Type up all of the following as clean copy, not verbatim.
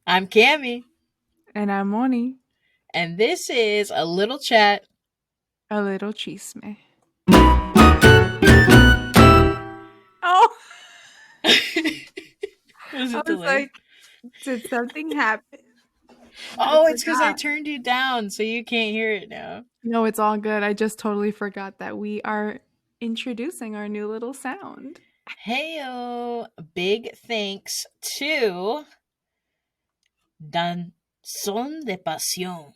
I'm Cami, And I'm Moni, and this is a little chat. a little chisme. Oh, Was I it was delayed? like, did something happen? I Oh, it's because I forgot. turned you down, so you can't hear it now. No, it's all good. I just totally forgot that we are introducing our new little sound. Heyo! Big thanks to Danzón de Pasión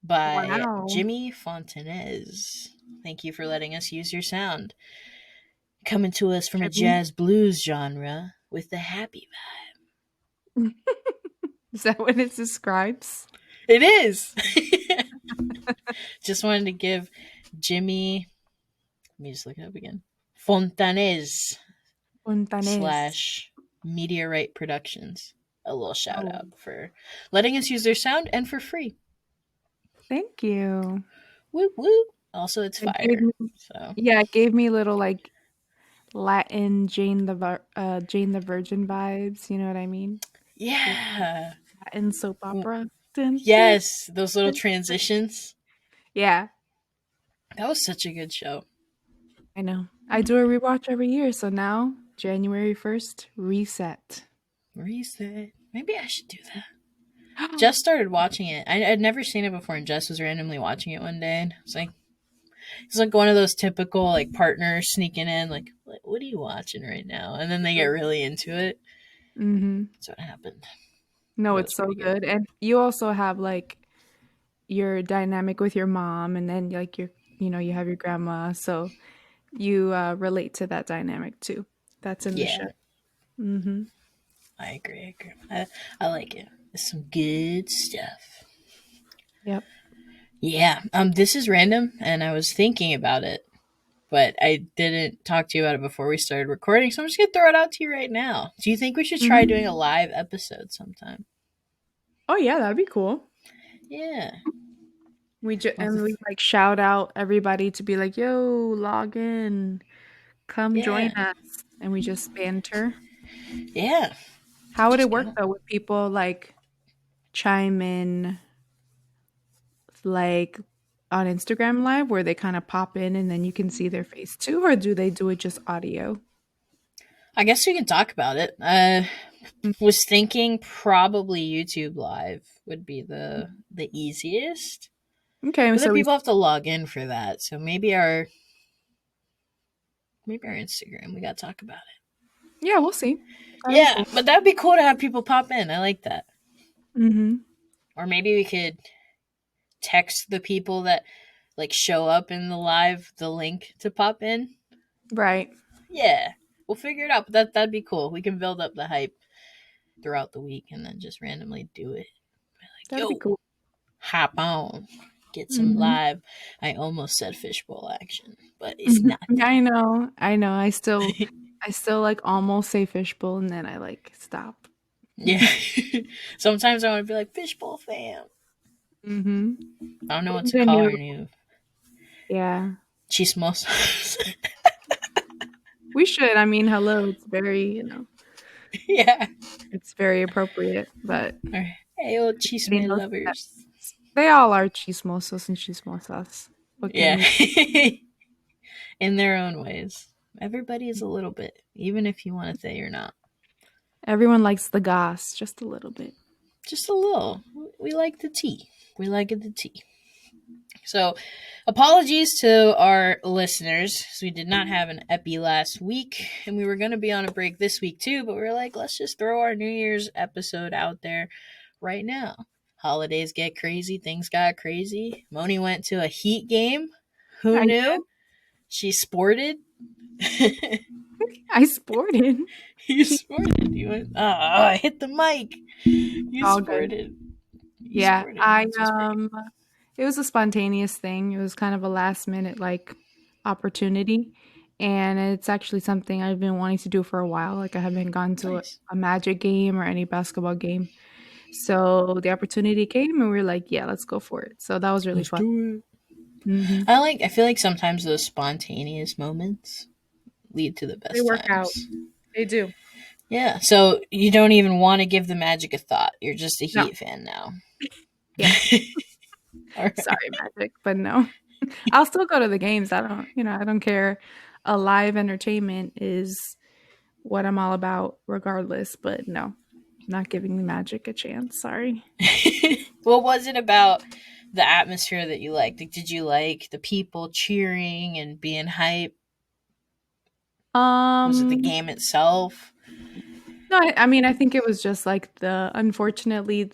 by Wow. Jimmy Fontanez. Thank you for letting us use your sound. Coming to us from a Jimmy. jazz blues genre with the happy Is that what it describes? vibe. It is! Just wanted to give Jimmy, let me just look it up again. Fontanez Fontanés. slash Meteorite Productions. A little shout Oh, out for letting us use their sound and for free. thank you. Woo woo. Also, it's It gave fire. me, So yeah, it gave me little like Latin Jane the Virgin vibes. You know what I mean? Like yeah. Latin soap opera. Dun, dun, Yes, those little dun, dun. transitions. Yeah, That was such a good show. I know. I do a rewatch every year, so now January 1st, reset. Reset. Maybe I should do that. Jess started watching it. I'd never seen it before, and Jess was randomly watching it one day, and it's like one of those typical like partners sneaking in, like, what are you watching right now? And then they get really into it. Mhm. That's what happened. No, But it it's was so pretty good. good. And you also have like your dynamic with your mom and then like you have your grandma, so you relate to that dynamic too. That's in the Yeah, show. Mhm. I agree. I like it. It's some good stuff. Yep. Yeah. This is random, and I was thinking about it, but I didn't talk to you about it before we started recording, so I'm just gonna throw it out to you right now. Do you think we should try Mhm. doing a live episode sometime? Oh yeah, that'd be cool. Yeah. Well, And we like shout out everybody to be like, "Yo, log in. Come join yeah. us." And we just banter. Yeah. How would it Just work go. though? Would people like chime in like on Instagram Live where they kind of pop in and then you can see their face too, or do they do it just audio? I guess we can talk about it. Mm. Was thinking probably YouTube Live would be the easiest, Okay, but then so we people have to log in for that. So maybe our Instagram. We got to talk about it. yeah, we'll see. That'll be Yeah, cool. but that'd be cool to have people pop in. I like that. Mhm. Or maybe we could text the people that like show up in the live the link to pop in. Right. Yeah, we'll figure it out. But that'd be cool. We can build up the hype throughout the week and then just randomly do it. Like, That'll be yo, cool. hop on, get some Mhm. live. I almost said fishbowl action, but it's Mhm. not that. I know. I know. I still like almost say fishbowl and then I like stop. Yeah. Sometimes I want to be like fishbowl fam. Mhm. I don't know what to The call new her new Yeah. chismos. We should. I mean, hello, it's very, Yeah. it's very appropriate, but Or, hey, old everybody chisme knows that lovers. they all are chismosos and chismosas. What can Yeah. we In their own ways. Everybody is a little bit, even if you want to say you're not. Everyone likes the goss just a little bit. Just a little. We like the tea. We like the tea. So, apologies to our listeners. We did not have an epi last week, and we were going to be on a break this week too, but we were like, let's just throw our New Year's episode out there right now. Holidays get crazy, things got crazy. Moni went to a Heat game. Who I did. knew? She sported. I sported. You sported. You went, oh, I hit the mic. You All good. sported. You Yeah, sported. You went to a sport game. it was a spontaneous thing. It was kind of a last minute like opportunity. And it's actually something I've been wanting to do for a while. Like I haven't gone to a, Nice. a Magic game or any basketball game. So the opportunity came and we are like, yeah, let's go for it. So that was really Let's fun. do it. Hmm. I feel like sometimes those spontaneous moments lead to the They best work out. times. They do. Yeah. So you don't even want to give the Magic a thought. You're just a No. Heat fan now. Yeah. All right. Sorry, Magic, but no. I'll still go to the games. I don't care. A live entertainment is what I'm all about regardless, but no. Not giving the Magic a chance. Sorry. What was it about the atmosphere that you liked? Like, did you like the people cheering and being hype? Was it the Um game itself? no, I mean I think it was just like the unfortunately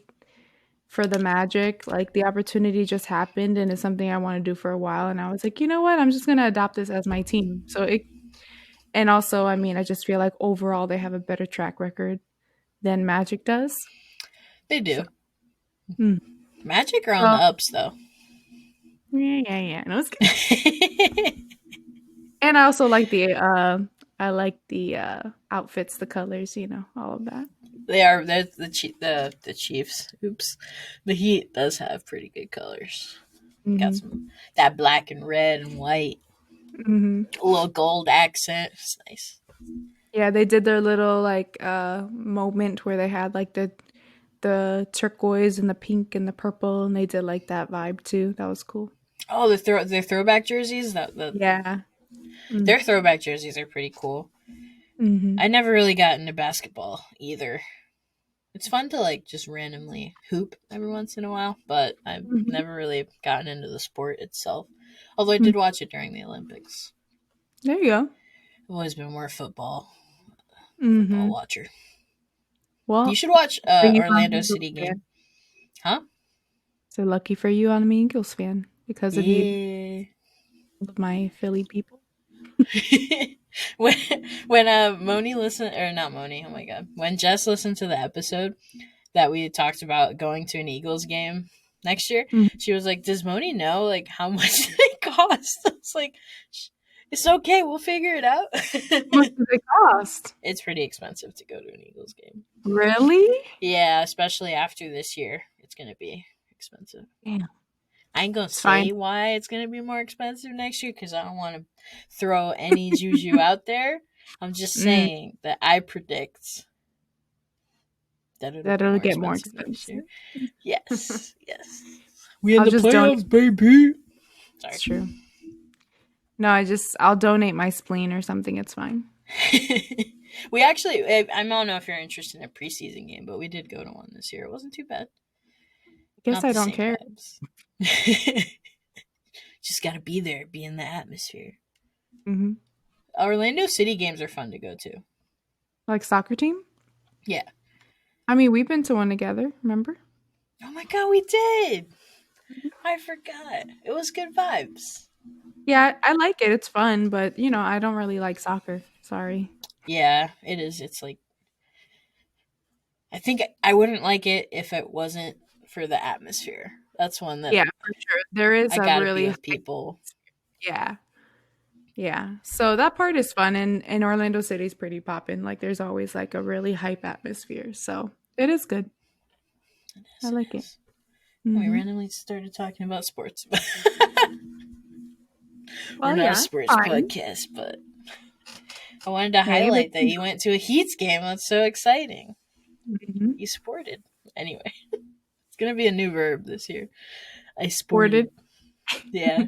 for the Magic, like the opportunity just happened and it's something I want to do for a while and I was like, "You know what? I'm just going to adopt this as my team." So it and also, I mean, I just feel like overall they have a better track record than Magic does. They So, do. mm. Magic are on the Well, ups, though. yeah. No, it's good. And I also like the outfits, the colors, all of that. They're the Chiefs. Oops, the Heat does have pretty good colors. Got Mhm. some that black and red and white, Mhm. a little gold accent. It's nice. Yeah, they did their little like moment where they had like the turquoise and the pink and the purple and they did like that vibe too. That was cool. Oh, their throwback jerseys. Yeah. Mm. Their throwback jerseys are pretty cool. Mhm. I never really got into basketball either. It's fun to like just randomly hoop every once in a while, but I've Mhm. never really gotten into the sport itself. Although I Mm. did watch it during the Olympics. There you go. I've always been more football Mhm. watcher. You Well, should watch for you, I'm an Orlando Eagles City game, fan. huh? So lucky for you, I'm an Eagles fan because of you, Yeah. of my Philly people. when when Moni listened, or not Moni, oh my god, when Jess listened to the episode that we had talked about going to an Eagles game next year, Mhm. she was like, "Does Moni know like how much they cost?" I was like, "It's okay, we'll figure it out." How much do they cost? It's pretty expensive to go to an Eagles game. Really? Yeah, especially after this year, it's gonna be expensive. Damn. I ain't gonna It's fine. say why it's gonna be more expensive next year because I don't want to throw any juju out there. I'm just Mm, saying that I predict that it'll that be it'll more get more expensive next year. expensive. Yes, yes. We in I'll the just donate. playoffs, baby. Sorry. It's true. No, I'll donate my spleen or something. It's fine. We actually, I don't know if you're interested in a preseason game, but we did go to one this year. It wasn't too bad. I guess Not I the don't same care. vibes. Just gotta be there, be in the atmosphere. Hmm. Orlando City games are fun to go to. Like soccer team? Yeah. I mean, we've been to one together. Remember? Oh my god, we did. I forgot. It was good vibes. Yeah, I like it. It's fun, but I don't really like soccer. Sorry. Yeah, it is. It's like I think I wouldn't like it if it wasn't for the atmosphere. That's one that Yeah, for sure. There is I a gotta be really with people. yeah. Yeah. So that part is fun and Orlando City's pretty poppin'. Like there's always like a really hype atmosphere. So it is good. I Yes, it like it. is. We Hmm. randomly started talking about sports. We're Well, not a yeah, sports fine. podcast, but I wanted to Hey, but highlight that you went to a Heats game. That's so exciting. mhm. You sported. Anyway, it's gonna be a new verb this year. I Boarded. sported. Yeah.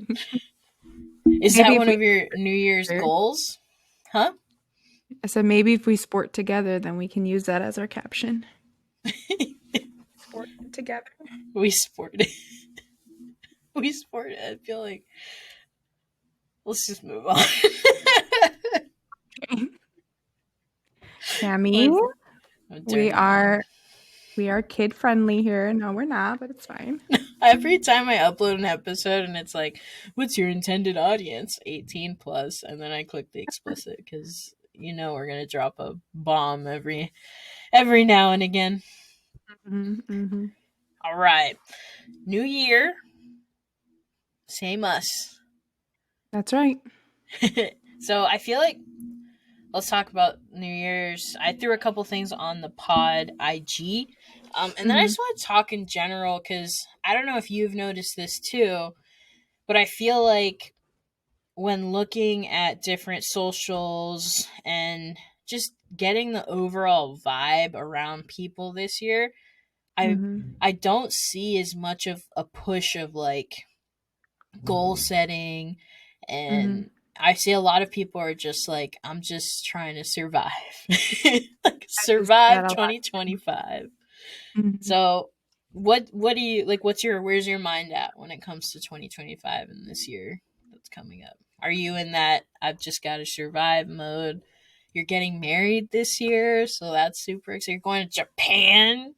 Is Maybe that if one we of your New Year's together. goals? Huh? I said maybe if we sport together, then we can use that as our caption. Sport together. We sported. We sported. I feel like let's just move on. Cammy, I'm a we dirty mom. are we are kid friendly here. No, we're not, but it's fine. Every time I upload an episode and it's like, what's your intended audience? 18 plus. And then I click the explicit because we're going to drop a bomb every now and again. Hmm. Hmm. All right. New year. Same us. That's right. So I feel like let's talk about New Year's. I threw a couple things on the pod IG. And then I Hmm. just want to talk in general because I don't know if you've noticed this too, but I feel like when looking at different socials and just getting the overall vibe around people this year, I Mhm. I don't see as much of a push of like goal setting, Mhm. and I see a lot of people are just like, I'm just trying to survive. Like I do see that survive a lot. 2025. Mhm. So what do you like, where's your mind at when it comes to 2025 and this year that's coming up? Are you in that I've just got to survive mode? You're getting married this year, so that's super exciting. You're going to Japan.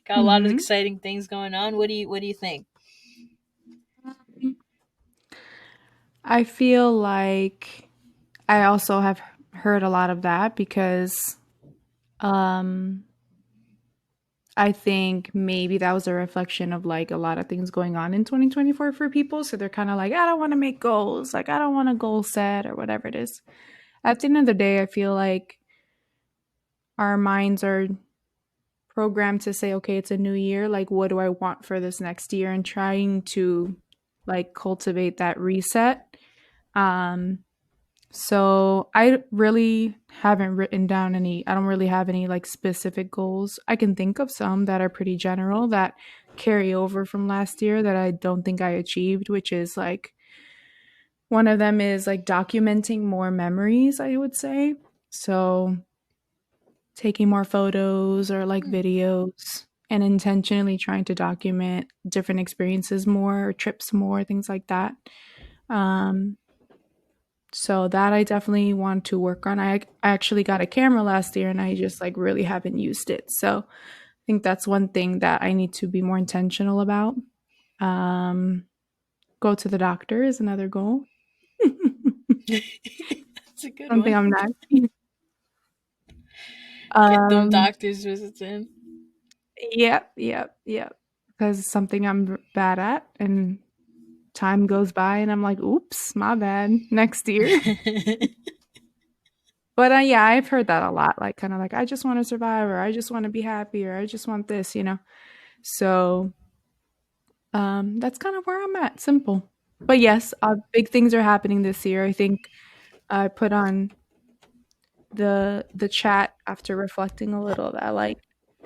Got a lot of Mhm. exciting things going on. What do you think? I feel like I also have heard a lot of that because um I think maybe that was a reflection of like a lot of things going on in 2024 for people. So they're kind of like, I don't want to make goals. Like, I don't want a goal set or whatever it is. At the end of the day, I feel like our minds are programmed to say, okay, it's a new year. Like, what do I want for this next year? And trying to like cultivate that reset. Um, So I really haven't written down any, I don't really have any like specific goals. I can think of some that are pretty general that carry over from last year that I don't think I achieved, which is like one of them is like documenting more memories, I would say. So taking more photos or like Hmm. videos and intentionally trying to document different experiences more, or trips more, things like that. Um, So that I definitely want to work on. I actually got a camera last year and I just like really haven't used it. So I think that's one thing that I need to be more intentional about. Um, Go to the doctor is another goal. That's a good Something one. I'm not. Get them Um, doctor's visits in. yep, yep, yep. Because it's something I'm bad at, and time goes by, and I'm like, oops, my bad. Next year. But yeah, I've heard that a lot. Like, kind of like, I just want to survive, or I just want to be happy, or I just want this. So that's kind of where I'm at. Simple. But yes, big things are happening this year. I think I put on the chat after reflecting a little that like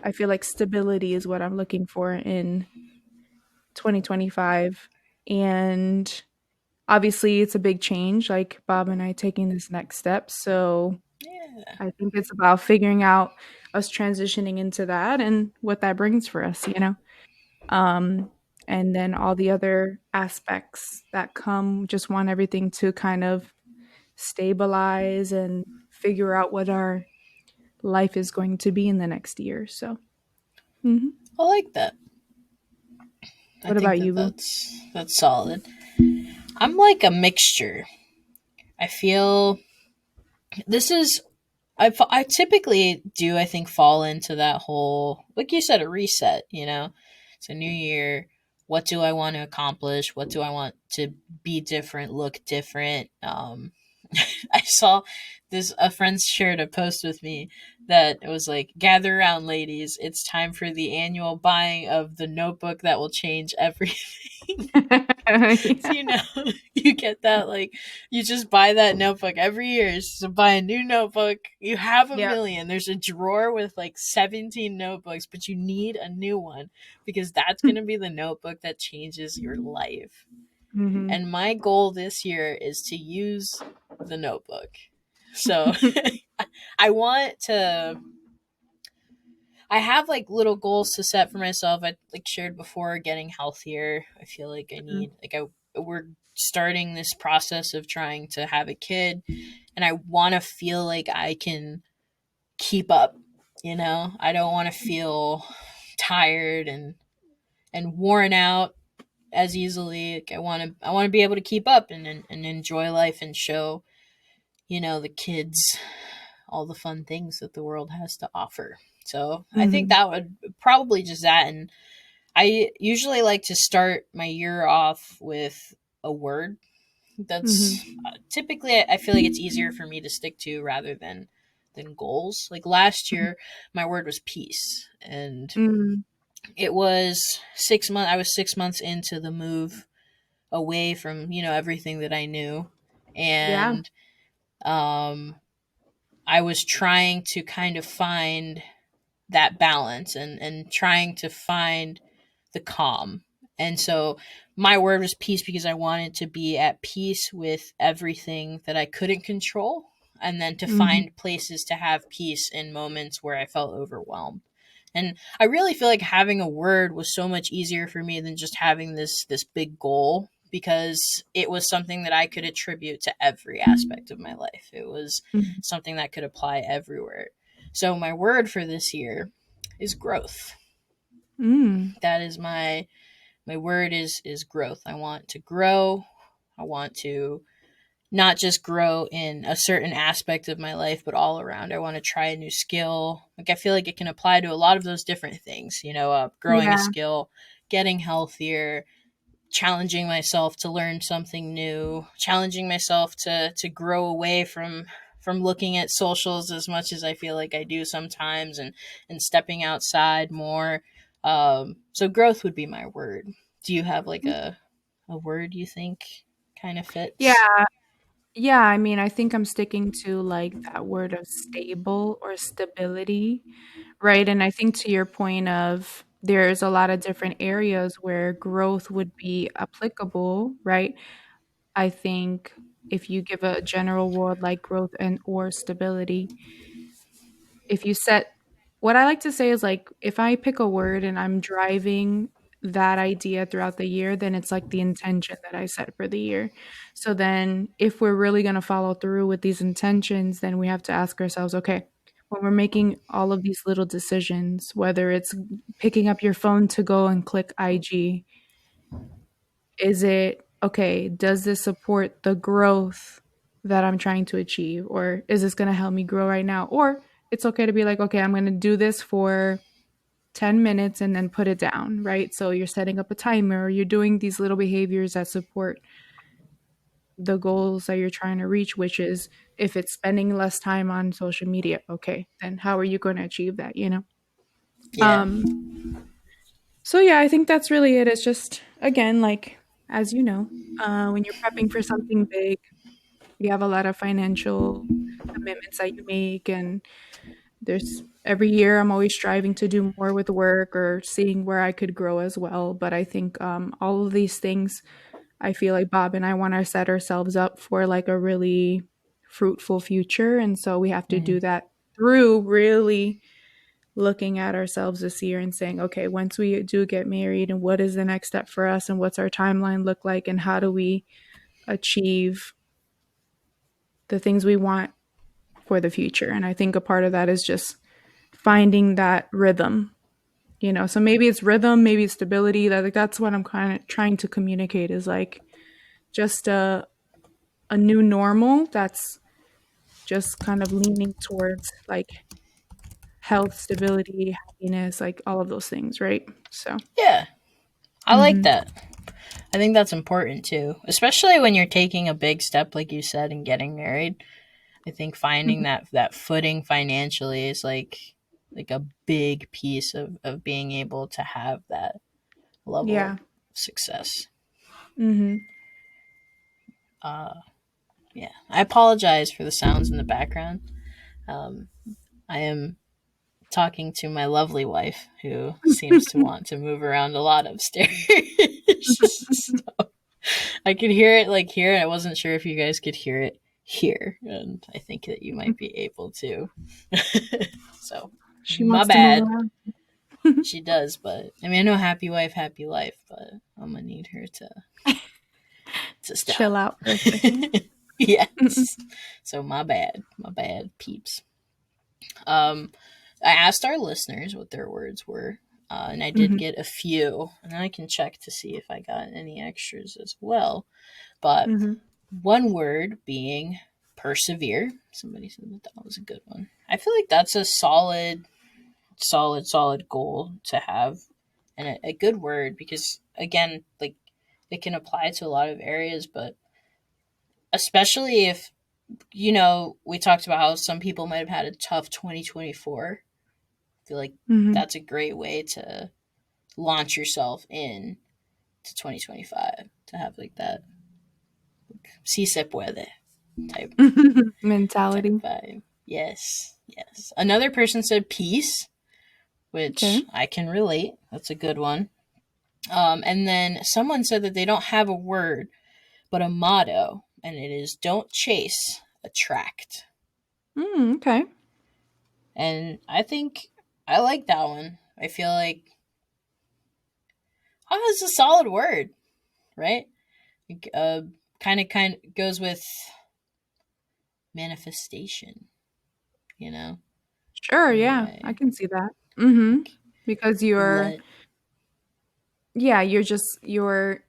I feel like stability is what I'm looking for in 2025. And obviously it's a big change, like Bob and I taking this next step. So Yeah. I think it's about figuring out us transitioning into that and what that brings for us. Um, and then all the other aspects that come, just want everything to kind of stabilize and figure out what our life is going to be in the next year. So, mhm. I like that. I What think about that you, Boo? that's solid. I'm like a mixture. I feel this is I typically do, I think, fall into that whole, like you said, a reset. It's a new year. What do I want to accomplish? What do I want to be different, look different? I saw this, a friend shared a post with me that it was like, gather around ladies, it's time for the annual buying of the notebook that will change everything. So, Yeah. you get that, like, you just buy that notebook every year. So buy a new notebook. You have a Yep. million. There's a drawer with like 17 notebooks, but you need a new one because that's going to be the notebook that changes your life. Mhm. And my goal this year is to use the notebook. So I want to, I have like little goals to set for myself. I like shared before, getting healthier. I feel like I need, like, we're starting this process of trying to have a kid, and I want to feel like I can keep up. I don't want to feel tired and worn out as easily. Like, I want to be able to keep up and enjoy life and show the kids all the fun things that the world has to offer. So I think Mhm. that would probably just that. And I usually like to start my year off with a word Mhm. that's typically, I feel like it's easier for me to stick to rather than goals. Like last year, my word was peace, and Mhm. it was 6 months. I was 6 months into the move away from everything that I knew, Yeah. and um I was trying to kind of find that balance and trying to find the calm. And so my word was peace because I wanted to be at peace with everything that I couldn't control, and then to Mhm. find places to have peace in moments where I felt overwhelmed. And I really feel like having a word was so much easier for me than just having this big goal, because it was something that I could attribute to every aspect of my life. It was Mhm. something that could apply everywhere. So my word for this year is growth. Mm. That is my word is growth. I want to grow. I want to not just grow in a certain aspect of my life, but all around. I want to try a new skill. Like I feel like it can apply to a lot of those different things. Growing a Yeah. skill, getting healthier, challenging myself to learn something new, challenging myself to grow away from looking at socials as much as I feel like I do sometimes, and stepping outside more. So growth would be my word. Do you have like a word you think kind of fits? Yeah. Yeah, I mean, I think I'm sticking to, like, that word of stable or stability, right? And I think to your point of there's a lot of different areas where growth would be applicable, right? I think if you give a general word like growth and or stability, if you set what I like to say is, like, if I pick a word and I'm driving that idea throughout the year, then it's like the intention that I set for the year. So then if we're really gonna follow through with these intentions, then we have to ask ourselves, "Okay, when we're making all of these little decisions, whether it's picking up your phone to go and click IG, is it, okay, does this support the growth that I'm trying to achieve? Or is this going to help me grow right now? Or it's okay to be like, okay, I'm going to do this for 10 minutes and then put it down, right? So you're setting up a timer, or you're doing these little behaviors that support the goals that you're trying to reach, which is if it's spending less time on social media, okay, then how are you going to achieve that, you know? Yeah. Um, So yeah, I think that's really it. It's just again, like as you know, when you're prepping for something big, you have a lot of financial commitments that you make, and there's every year I'm always striving to do more with work or seeing where I could grow as well. But I think all of these things, I feel like Bob and I want to set ourselves up for like a really fruitful future, and so we have to Mm. do that through really looking at ourselves this year and saying, okay, once we do get married, and what is the next step for us, and what's our timeline look like, and how do we achieve the things we want for the future? And I think a part of that is just finding that rhythm, you know. So maybe it's rhythm, maybe it's stability. That like that's what I'm kind of trying to communicate is like just a new normal that's just kind of leaning towards like health, stability, happiness, like all of those things, right? So, Yeah. I like mhm, that. I think that's important too, especially when you're taking a big step like you said and getting married. I think finding mhm, that footing financially is like a big piece of being able to have that level of yeah. success. Mhm. Uh, yeah, I apologize for the sounds in the background. Um, I am talking to my lovely wife, who seems to want to move around a lot upstairs. So I could hear it like here. I wasn't sure if you guys could hear it here, and I think that you might be able to. So She my wants to move bad. around. She does, but I mean, I know happy wife, happy life, but I'm gonna need her to Chill stop. out for a second. Yes. So my bad, peeps. Um, I asked our listeners what their words were, and I did Mhm, get a few, and I can check to see if I got any extras as well. But mhm, one word being persevere. Somebody said that that was a good one. I feel like that's a solid goal to have, and a good word because again, like it can apply to a lot of areas, but especially if we talked about how some people might have had a tough 2024. I feel like mhm. that's a great way to launch yourself in to 2025 to have like that si se puede type type Mentality. vibe. Yes, yes. Another person said peace, Okay. which I can relate. That's a good one. And then someone said that they don't have a word, but a motto, and it is don't chase, attract. Okay. And I think I like that one. I feel like, oh, it's a solid word, right? Uh, kind of goes with manifestation, you know? Sure, In a yeah. I way. can see that. Mhm. Like, Because you're let, yeah, you're just your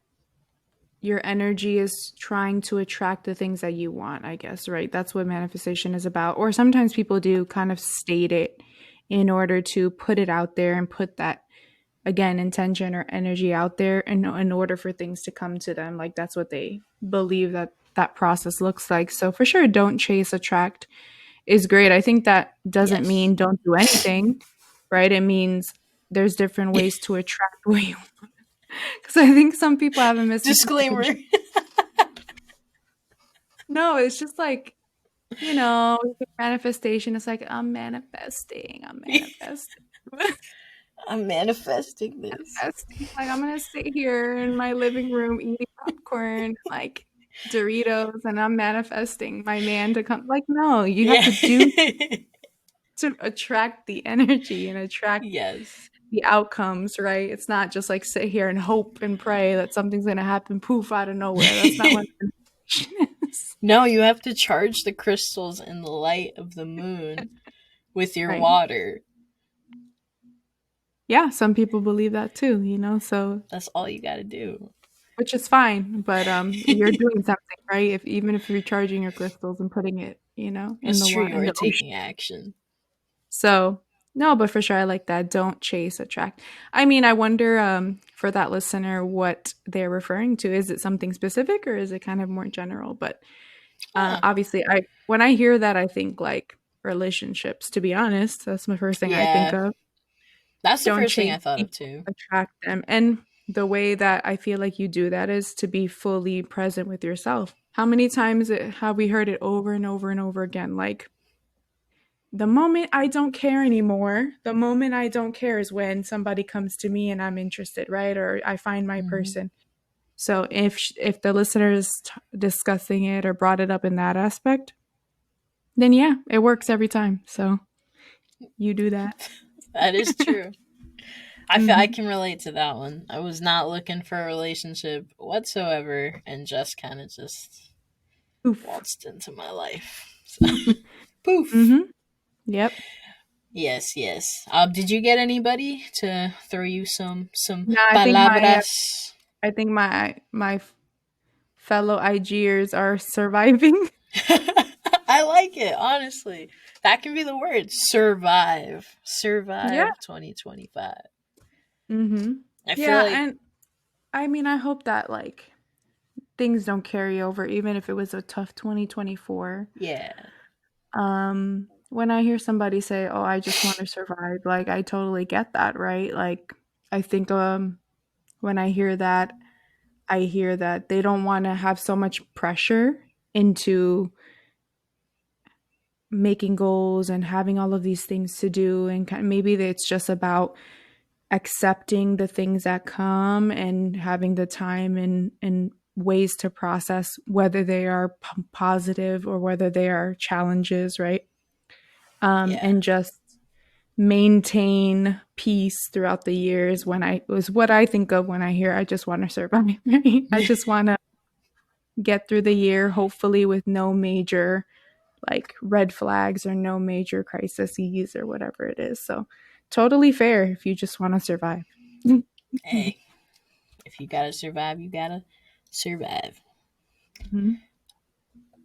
energy is trying to attract the things that you want, I guess, right? That's what manifestation is about. Or sometimes people do kind of state it in order to put it out there and put that again intention or energy out there in order for things to come to them. Like that's what they believe that that process looks like. So for sure, don't chase, attract is great. I think that doesn't yes. mean don't do anything, right? It means there's different ways to attract what you because I think some people have a Disclaimer. misinterpretation. No, it's just like, manifestation. It's like I'm manifesting. I'm manifesting. I'm manifesting this. Manifesting. Like I'm gonna sit here in my living room eating popcorn, like Doritos, and I'm manifesting my man to come. Like, no, you have Yeah. to do to attract the energy and attract yes. the outcomes, right? It's not just like sit here and hope and pray that something's gonna happen poof out of nowhere. That's not what manifestation is. no, you have to charge the crystals in the light of the moon with your Right. water. Yeah, some people believe that too, so That's all you got to do. which is fine, but you're doing something, right? If even if you're charging your crystals and putting it, in That's the true. water You in are the ocean. taking action. So, no, but for sure I like that. Don't chase, attract. I mean, I wonder for that listener what they're referring to. Is it something specific or is it kind of more general? But Huh. obviously I when I hear that I think like relationships, to be honest. That's my first thing I think Yeah. of. That's the Don't first thing chase I thought of people, too. attract them. And the way that I feel like you do that is to be fully present with yourself. How many times have we heard it over and over and over again? Like, the moment I don't care anymore, the moment I don't care is when somebody comes to me and I'm interested, right? Or I find my Mm-hmm. person. So if the listener is discussing it or brought it up in that aspect, then yeah, it works every time. So you do that. That is true. I feel I Hmm. can relate to that one. I was not looking for a relationship whatsoever and just kind of just Oof. waltzed into my life. So, poof. Hmm. Yep. Yes, yes. Did you get anybody to throw you some No, palabras? I think my fellow IGers are surviving. I like it, honestly. That can be the word. Survive. Yeah. Survive 2025. Hmm. I feel Yeah, like and I mean, I hope that like things don't carry over, even if it was a tough 2024. yeah. When I hear somebody say, "Oh, I just want to survive," like I totally get that, right? Like I think when I hear that they don't want to have so much pressure into making goals and having all of these things to do, and maybe it's just about accepting the things that come and having the time and ways to process whether they are positive or whether they are challenges, right? Yeah. And just maintain peace throughout the years when I was what I think of when I hear I just want to survive. Right? I just want to get through the year, hopefully with no major like red flags or no major crises or whatever it is. So totally fair if you just want to survive. Hey, if you gotta survive, you gotta survive. Mhm.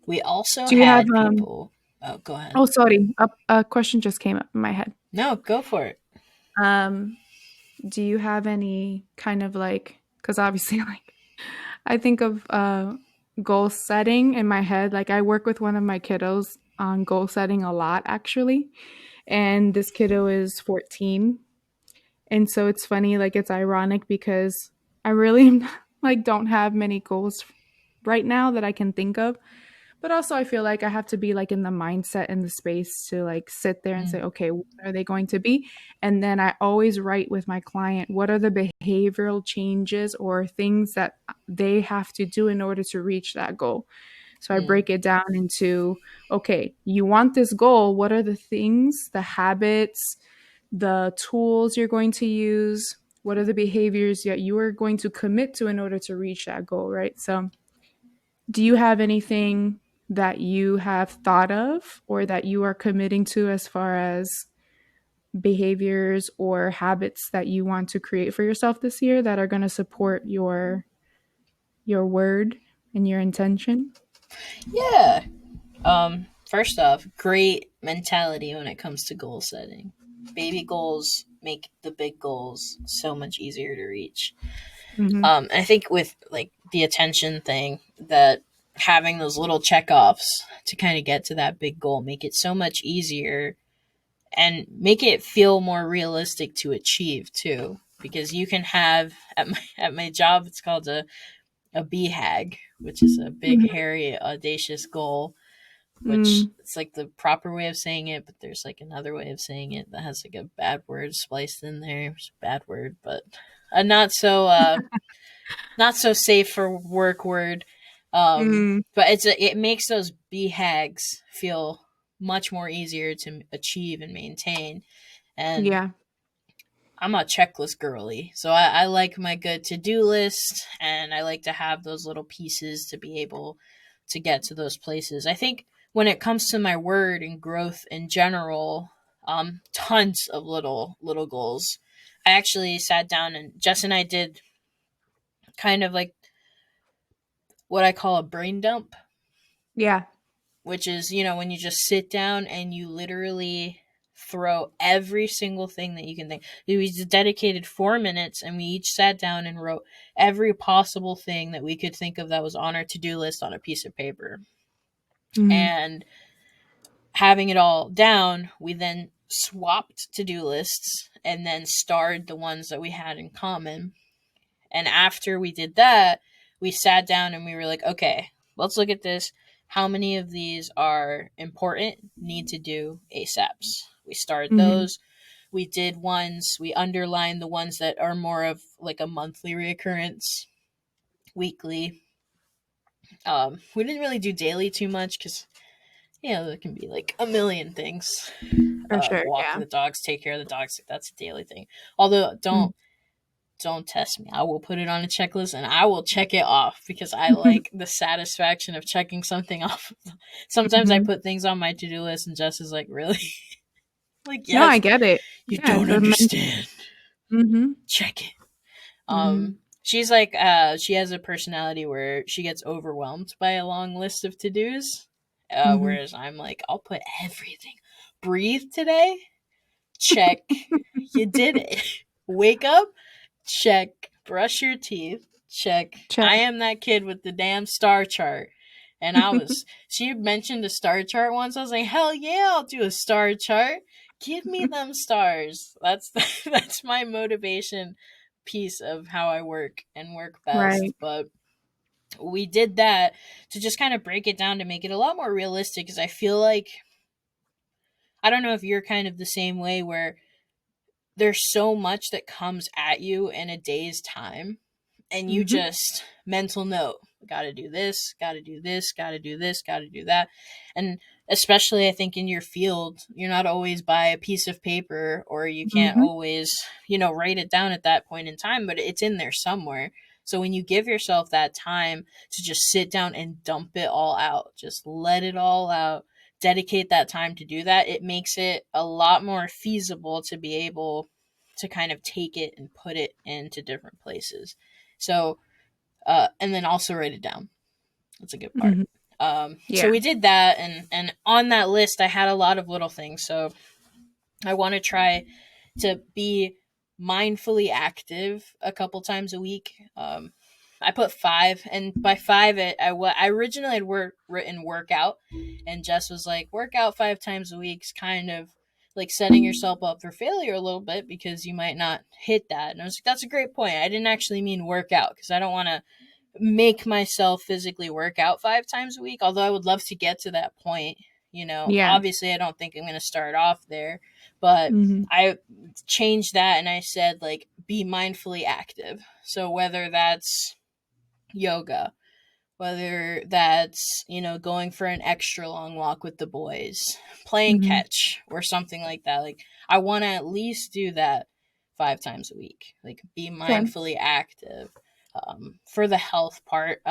We also Do you have had people. Oh, go ahead. oh sorry, a question just came up in my head. No, go for it. Um do you have any kind of like cuz obviously like I think of goal setting in my head. Like I work with one of my kiddos on goal setting a lot actually. And this kiddo is 14. And so it's funny, like it's ironic because I really like don't have many goals right now that I can think of. But also I feel like I have to be like in the mindset and the space to like sit there and say, Mm, okay, what are they going to be? And then I always write with my client, what are the behavioral changes or things that they have to do in order to reach that goal? So I mm, break it down into, okay, you want this goal. What are the things, the habits, the tools you're going to use? What are the behaviors that you are going to commit to in order to reach that goal, right? So, do you have anything that you have thought of or that you are committing to as far as behaviors or habits that you want to create for yourself this year that are going to support your word and your intention? yeah. First off, great mentality when it comes to goal setting. Baby goals make the big goals so much easier to reach. Mm-hmm. I think with like the attention thing, that having those little check offs to kind of get to that big goal make it so much easier and make it feel more realistic to achieve too. Because you can have at my job, it's called a BHAG, which is a big, hairy, audacious goal, which Mm-hmm. it's like the proper way of saying it, but there's like another way of saying it that has like a bad word spliced in there. It's a bad word, but a not so safe for work word. Mm, But it makes those BHAGs feel much more easier to achieve and maintain. And yeah. I'm a checklist girly, so I like my good to do list, and I like to have those little pieces to be able to get to those places. I think when it comes to my word and growth in general, tons of little goals. I actually sat down and Jess and I did kind of like what I call a brain dump, Yeah. which is, when you just sit down and you literally throw every single thing that you can think. We dedicated 4 minutes and we each sat down and wrote every possible thing that we could think of that was on our to do list on a piece of paper. Mm-hmm. And having it all down, we then swapped to do lists and then starred the ones that we had in common. And after we did that, we sat down and we were like, okay, let's look at this. How many of these are important, need to do ASAPs? We started Mm-hmm. those. We did ones, we underlined the ones that are more of like a monthly reoccurrence, weekly. We didn't really do daily too much because, there can be like a million things. For sure. Walk Yeah. the dogs, take care of the dogs. That's a daily thing. Although, Mm. don't test me. I will put it on a checklist and I will check it off because I like the satisfaction of checking something off. Sometimes I Mm-hmm. put things on my to do list and Jess is like, really? Like, No, I yes, get it. you Yeah. don't understand. Mm-hmm. Check it. Mm-hmm. She's like, she has a personality where she gets overwhelmed by a long list of to dos. Mm-hmm. Whereas I'm like, I'll put everything. Breathe today? Check. You did it. Wake up? Check. Brush your teeth? Check. Check. I am that kid with the damn star chart. And she mentioned a star chart once. I was like, hell yeah, I'll do a star chart. Give me them stars. That's my motivation piece of how I work and work best. Right. But we did that to just kind of break it down to make it a lot more realistic because I feel like, I don't know if you're kind of the same way where there's so much that comes at you in a day's time and you Mm-hmm. just mental note, gotta do this, gotta do this, gotta do this, gotta do that. And especially I think in your field, you're not always by a piece of paper or you can't Mm-hmm. always, write it down at that point in time, but it's in there somewhere. So when you give yourself that time to just sit down and dump it all out, just let it all out, dedicate that time to do that, it makes it a lot more feasible to be able to kind of take it and put it into different places. So, and then also write it down. That's a good part. Mm-hmm. So Yeah. we did that, and on that list, I had a lot of little things. So I want to try to be mindfully active a couple times a week. I put 5, and by 5, I originally had written workout, and Jess was like, workout 5 times a week is kind of like setting yourself up for failure a little bit because you might not hit that. And I was like, that's a great point. I didn't actually mean workout because I don't want to make myself physically work out 5 times a week, although I would love to get to that point. Yeah. Obviously, I don't think I'm going to start off there, but Hmm. I changed that and I said, like, be mindfully active. So whether that's yoga, whether that's, going for an extra long walk with the boys, playing Hmm. catch or something like that. Like, I want to at least do that 5 times a week. Like, be Okay. mindfully active. For the health part,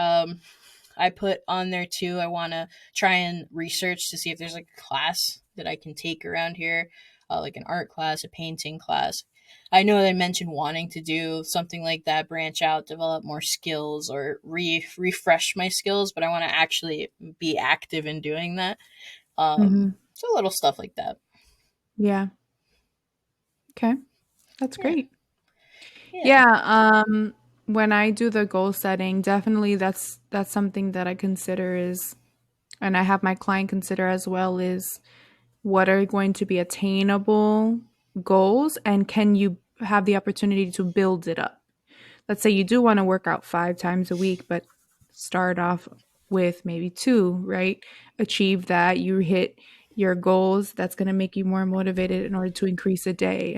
I put on there too. I want to try and research to see if there's like a class that I can take around here, like an art class, a painting class. I know they mentioned wanting to do something like that, branch out, develop more skills, or refresh my skills, but I want to actually be active in doing that. Hmm. So little stuff like that. Yeah. Okay. That's Yeah, great. yeah. Yeah. When I do the goal setting, definitely that's something that I consider is, and I have my client consider as well, is what are going to be attainable goals, and can you have the opportunity to build it up? Let's say you do want to work out 5 times a week, but start off with maybe two, right? Achieve that, you hit your goals. That's going to make you more motivated in order to increase a day.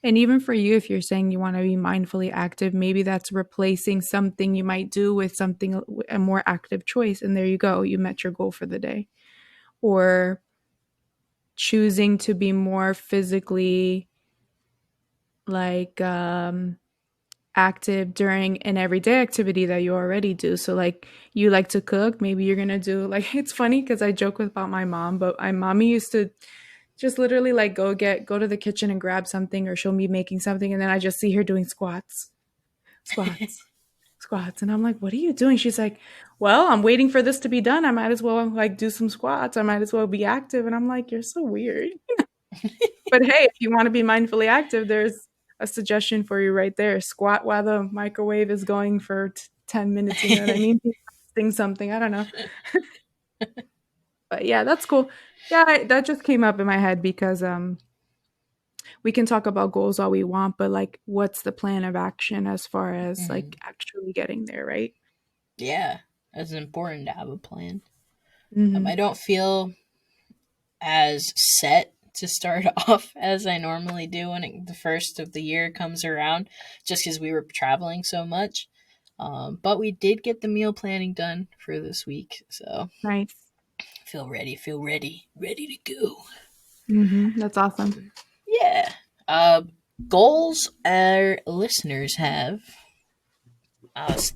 And even for you, if you're saying you want to be mindfully active, maybe that's replacing something you might do with something, a more active choice. And there you go. You met your goal for the day. Or choosing to be more physically like active during an everyday activity that you already do. So like you like to cook, maybe you're gonna do like, it's funny because I joke about my mom, but my mommy used to just literally like go to the kitchen and grab something, or she'll be making something, and then I just see her doing squats, squats, and I'm like, what are you doing? She's like, well, I'm waiting for this to be done. I might as well like do some squats. I might as well be active. And I'm like, you're so weird. But hey, if you want to be mindfully active, there's a suggestion for you right there. Squat while the microwave is going for 10 minutes. You know what I mean? Thing something. I don't know. But yeah, that's cool. Yeah, that just came up in my head because we can talk about goals all we want, but like, what's the plan of action as far as like Mhm. actually getting there, right? Yeah, it's important to have a plan. Hmm. I don't feel as set to start off as I normally do when the first of the year comes around, just because we were traveling so much. But we did get the meal planning done for this week, so Nice. feel ready to go. That's awesome. Yeah. Uh, Goals our listeners have.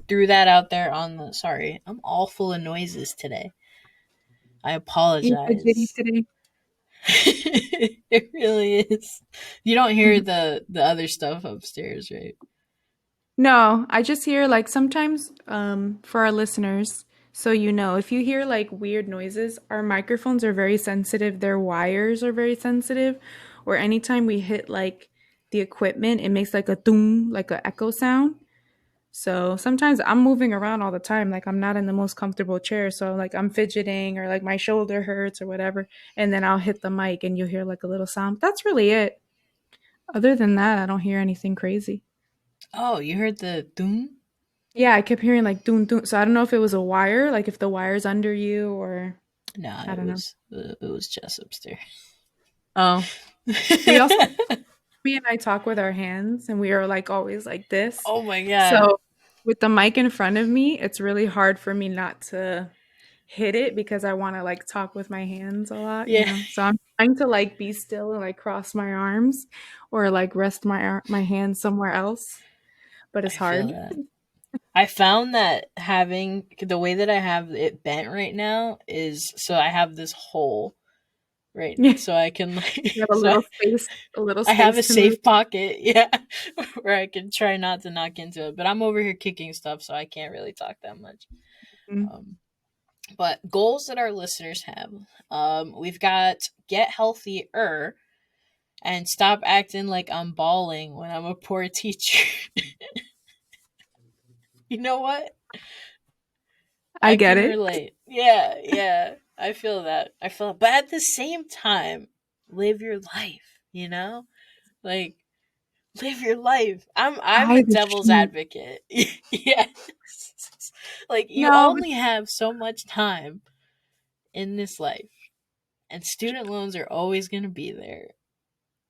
Threw that out there on the. Sorry, I'm all full of noises today. I You fidgety apologize. today. It really is. You don't hear the other stuff upstairs, right? No, I just hear like sometimes for our listeners, so you know, if you hear like weird noises, our microphones are very sensitive, their wires are very sensitive, or anytime we hit like the equipment, it makes like a doom, like a echo sound. So sometimes I'm moving around all the time, like I'm not in the most comfortable chair, so like I'm fidgeting or like my shoulder hurts or whatever, and then I'll hit the mic and you'll hear like a little sound. That's really it. Other than that, I don't hear anything crazy. Oh, you heard the doom? Yeah, I kept hearing like doom doom. So I don't know if it was a wire, like if the wire's under you or No, I don't know. it was just upstairs. Oh, we also, me and I talk with our hands and we are like always like this. Oh my god. So with the mic in front of me, it's really hard for me not to hit it because I want to like talk with my hands a lot, you Yeah, know. So I'm trying to like be still and like cross my arms or like rest my hands somewhere else, but it's I feel hard. that. I found that having the way that I have it bent right now is so I have this hole right Yeah, so I can like you have so a little I have space a to move. safe pocket, yeah, where I can try not to knock into it. But I'm over here kicking stuff, so I can't really talk that much. Mm. Um, but goals that our listeners have, we've got get healthier and stop acting like I'm bawling when I'm a poor teacher. You know what? I I get can it. relate. Yeah, yeah. I feel that. I feel it. But at the same time, live your life, you know? Like live your life. I'm Tie a the devil's sheep. advocate. Yes. Like, you No, only have so much time in this life, and student loans are always going to be there.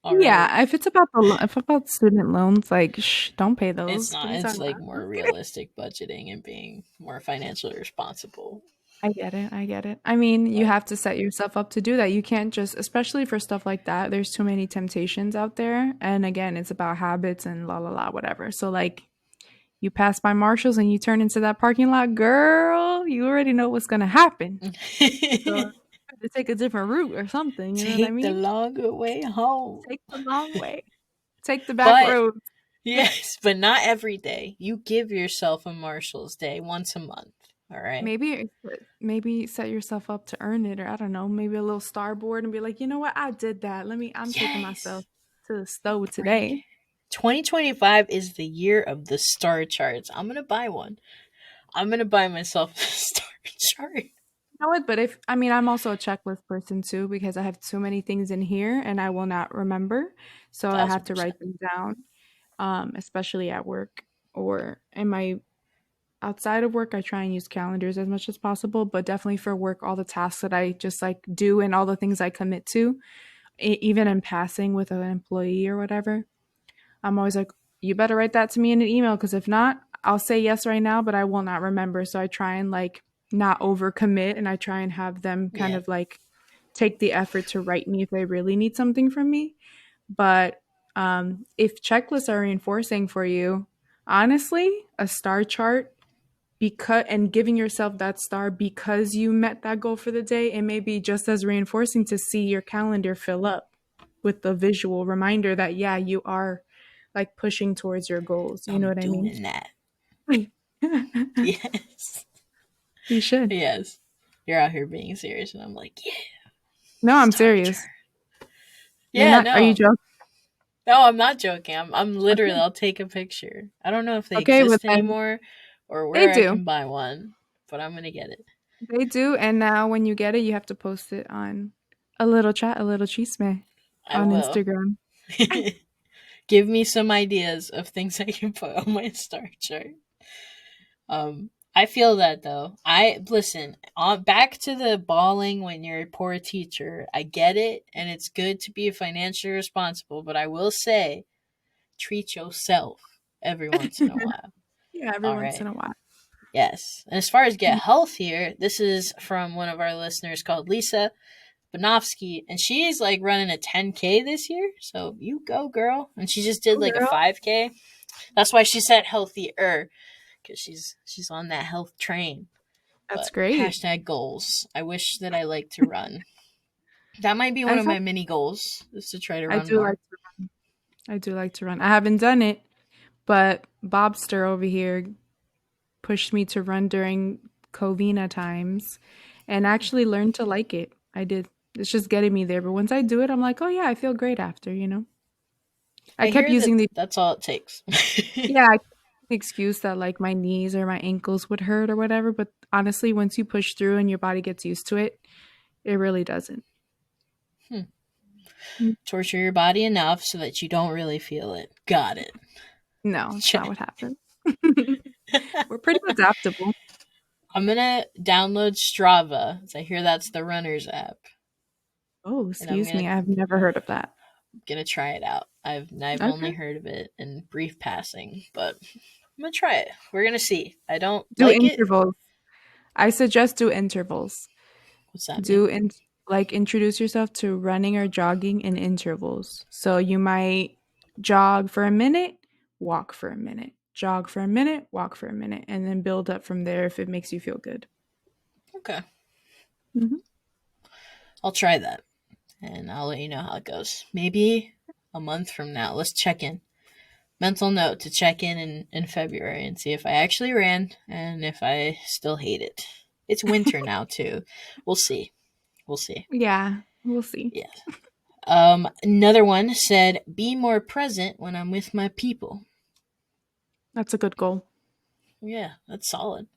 All right. yeah, if it's about if about student loans, like, don't pay It's those. What not. are you It's talking like about? more realistic budgeting and being more financially responsible. I get it. I get it. I mean, you But have to set yourself up to do that. You can't just, especially for stuff like that, there's too many temptations out there. And again, it's about habits and la la la, whatever. So, like, you pass by Marshall's and you turn into that parking lot, girl, you already know what's going to happen. So, you have to take a different route or something. You know what I take the mean? longer way home. Take the long way, take the back But road. yes, but not every day. You give yourself a Marshall's Day once a month. All right. Maybe set yourself up to earn it, or I don't know, maybe a little starboard and be like, you know what, I did that. I'm taking myself Yes. to the stove Right. today. 2025 is the year of the star charts. I'm gonna buy one. I'm gonna buy myself a star chart. You know what? But if I mean, I'm also a checklist person too because I have too many things in here and I will not remember, so I have Thousand to write percent. them down. Especially at work or in my outside of work, I try and use calendars as much as possible. But definitely for work, all the tasks that I just like do and all the things I commit to, even in passing with an employee or whatever, I'm always like, you better write that to me in an email because if not, I'll say yes right now, but I will not remember. So I try and like not overcommit and I try and have them kind Yeah. of like take the effort to write me if they really need something from me. But if checklists are reinforcing for you, honestly, a star chart because and giving yourself that star because you met that goal for the day, it may be just as reinforcing to see your calendar fill up with the visual reminder that yeah, you are like pushing towards your goals. You know I'm what I mean? doing that. Yes. You should. Yes. You're out here being serious, and I'm like, yeah, No, I'm star serious. chart. You're Yeah, not. Are you no. joking? No, I'm not joking. I'm literally, Okay. I'll take a picture. I don't know if they Okay, but exist then anymore or they where I do. can buy one, but I'm gonna get it. They do. And now when you get it, you have to post it on a little chat, a little chisme I on will. Instagram. Give me some ideas of things I can put on my star chart. I feel that though. I listen. Back to the bawling when you're a poor teacher. I get it, and it's good to be financially responsible. But I will say, treat yourself every once in a while. Yeah, every All once right. in a while. Yes. And as far as get healthier, this is from one of our listeners called Lisa Banofsky, and she's like running a 10K this year. So you go, girl. And she just did Oh, like a girl. 5K. That's why she said healthier, because she's on that health train. That's But great. hashtag goals. I wish that I like to run. That might be one I of thought my mini goals, is to try to I run do like more. to run. I do like to run. I haven't done it, but Bobster over here pushed me to run during Covina times and actually learned to like it. I did. It's just getting me there. But once I do it, I'm like, oh yeah, I feel great after, you know? I I kept hear that using the that's all it takes. yeah, I kept using the excuse that like my knees or my ankles would hurt or whatever. But honestly, once you push through and your body gets used to it, it really doesn't. Hmm. Mm. Torture your body enough so that you don't really feel it. Got it. No, it's not Check. what happens. We're pretty adaptable. I'm gonna download Strava. 'Cause I hear that's the runners app, Oh, and I'm excuse gonna me. I've never heard of that. gonna try it out. I've only Okay. heard of it in brief passing, but I'm gonna try it. We're gonna see. I don't Do like it. intervals. I suggest do intervals. What's that mean? Do in like introduce yourself to running or jogging in intervals. So you might jog for a minute, walk for a minute, jog for a minute, walk for a minute, and then build up from there if it makes you feel good. Okay, Mhm. I'll try that, and I'll let you know how it goes. Maybe a month from now. Let's check in. Mental note to check in February and see if I actually ran and if I still hate it. It's winter now too. We'll see. We'll see. Yeah, we'll see. Yeah. Another one said, "Be more present when I'm with my people." That's a good goal. Yeah, that's solid.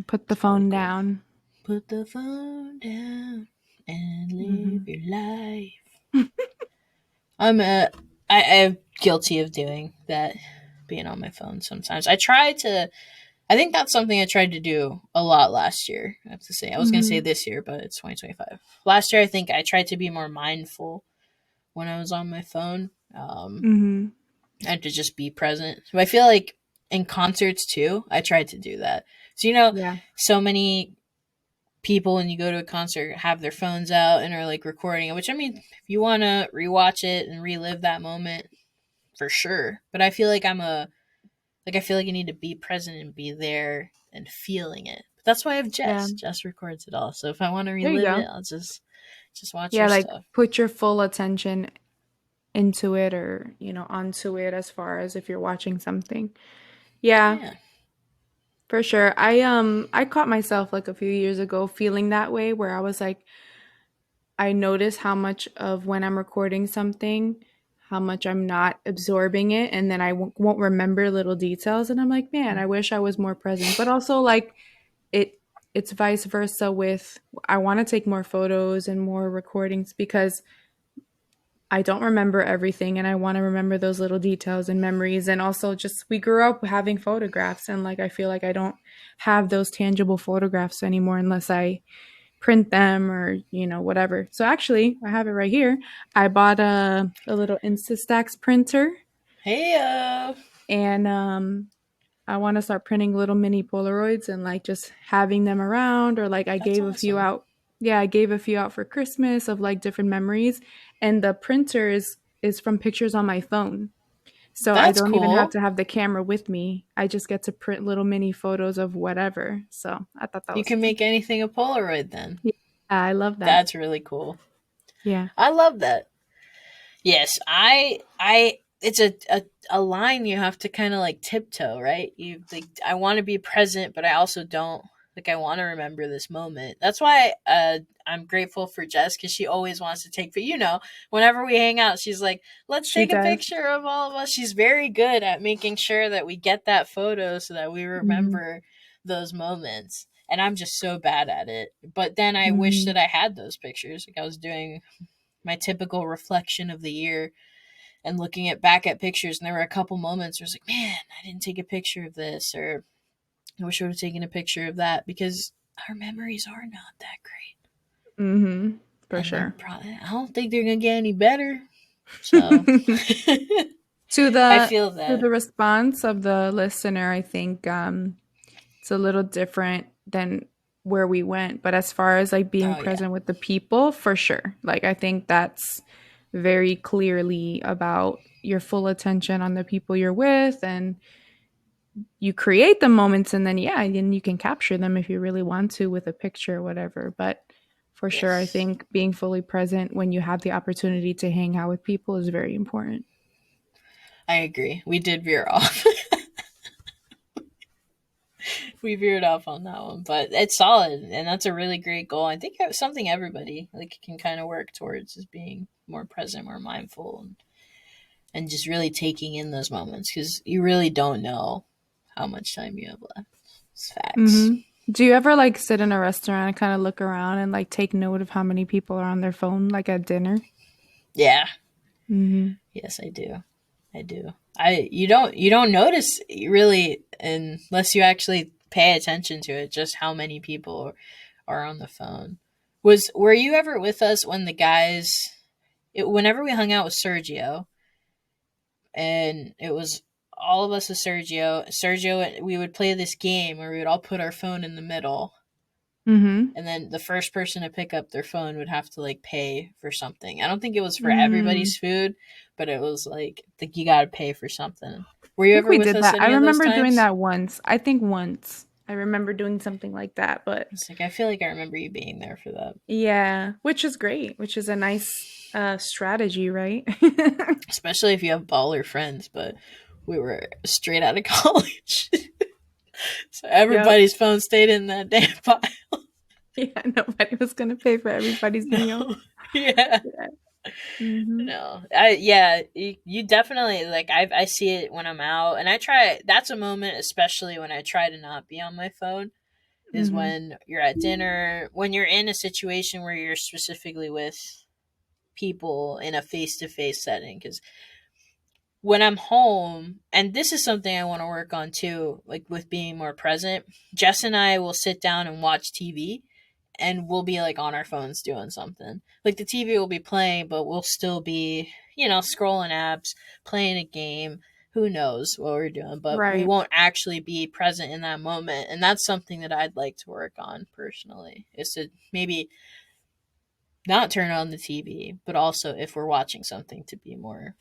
Put the Solid phone goal. down. Put the phone down and live Mhm. your life. I'm I'm guilty of doing that, being on my phone sometimes. I try to. I think that's something I tried to do a lot last year. I have to say, I was going to say Mhm. this year, but it's 2025. Last year, I think I tried to be more mindful when I was on my phone, Mhm. and to just be present. So I feel like in concerts too, I tried to do that. So Yeah. so many people when you go to a concert have their phones out and are like recording it. Which, I mean, if you want to rewatch it and relive that moment, for sure. But I feel like I feel like you need to be present and be there and feeling it. But that's why I have Yeah. Jess. Jess records it all. So if I want to There you relive go. it, I'll just watch Yeah, her like stuff. put your full attention into it or, onto it as far as if you're watching something. Yeah, Yeah. for sure. I caught myself like a few years ago feeling that way where I was like I notice how much of when I'm recording something, how much I'm not absorbing it and then I won't remember little details and I'm like, "Man, I wish I was more present." But also like it it's vice versa with I want to take more photos and more recordings because I don't remember everything and I want to remember those little details and memories and also just we grew up having photographs and like I feel like I don't have those tangible photographs anymore unless I print them or whatever. So actually, I have it right here. I bought a little Instastax printer Hey, and I want to start printing little mini Polaroids and like just having them around or like I that's gave a few awesome. out. Yeah, I gave a few out for Christmas of like different memories and the printer is from pictures on my phone. So I That's don't even have cool. to have the camera with me. I just get to print little mini photos of whatever. So I thought that You was can fun. make anything a Polaroid then. Yeah, I love that. That's really cool. Yeah. I love that. Yes, I it's a line you have to kind of like tiptoe, right? You like I want to be present, but I also don't like I want to remember this moment. That's why I'm grateful for Jess cuz she always wants to take whenever we hang out, she's like, "Let's She take a does. picture of all of us." She's very good at making sure that we get that photo so that we Mhm. remember those moments. And I'm just so bad at it. But then I wish Mhm. that I had those pictures. Like I was doing my typical reflection of the year and looking at back at pictures, and there were a couple moments where I was like, man, I didn't take a picture of this, or I wish I would have taken a picture of that, because our memories are not that great. Mhm. For And they're sure. probably, I don't think they're gonna get any better. So To I the feel to that. the response of the listener, I think it's a little different than where we went, but as far as like being Oh yeah. present with the people, for sure. Like I think that's very clearly about your full attention on the people you're with and you create the moments and then yeah, and you can capture them if you really want to with a picture or whatever. But for sure, I Yes, think being fully present when you have the opportunity to hang out with people is very important. I agree. We did veer off. We veered off on that one, but it's solid, and that's a really great goal. I think it's something everybody like can kind of work towards is being more present, more mindful, and just really taking in those moments because you really don't know how much time you have left. It's facts. Hmm. Do you ever like sit in a restaurant and kind of look around and like take note of how many people are on their phone, like at dinner? Yeah. Hmm. Yes, I do. I do. I you don't notice really unless you actually pay attention to it just how many people are on the phone. Were you ever with us when the guys whenever we hung out with Sergio and it was all of us with Sergio, we would play this game where we would all put our phone in the middle, Hmm. and then the first person to pick up their phone would have to like pay for something. I don't think it was for Mm. everybody's food, but it was like you got to pay for something. Were I you think ever we with did us that. I any of those remember doing times? that once. I think once. I remember doing something like that, but It's like I feel like I remember you being there for that, yeah, which is great, which is a nice strategy, right? especially if you have baller friends. But we were straight out of college, so Yep. everybody's phone stayed in that damn pile. Yeah, nobody was gonna pay for everybody's meal. No, yeah. Yeah. Hmm. No, I yeah, you definitely like I see it when I'm out, and I try. That's a moment, especially when I try to not be on my phone, is Hmm. when you're at dinner, when you're in a situation where you're specifically with people in a face to face setting, because when I'm home, and this is something I want to work on too, like with being more present, Jess and I will sit down and watch TV, and we'll be like on our phones doing something. Like the TV will be playing, but we'll still be, scrolling apps, playing a game. Who knows what we're doing, but we Right. won't actually be present in that moment. And that's something that I'd like to work on personally, is to maybe not turn on the TV, but also if we're watching something to be more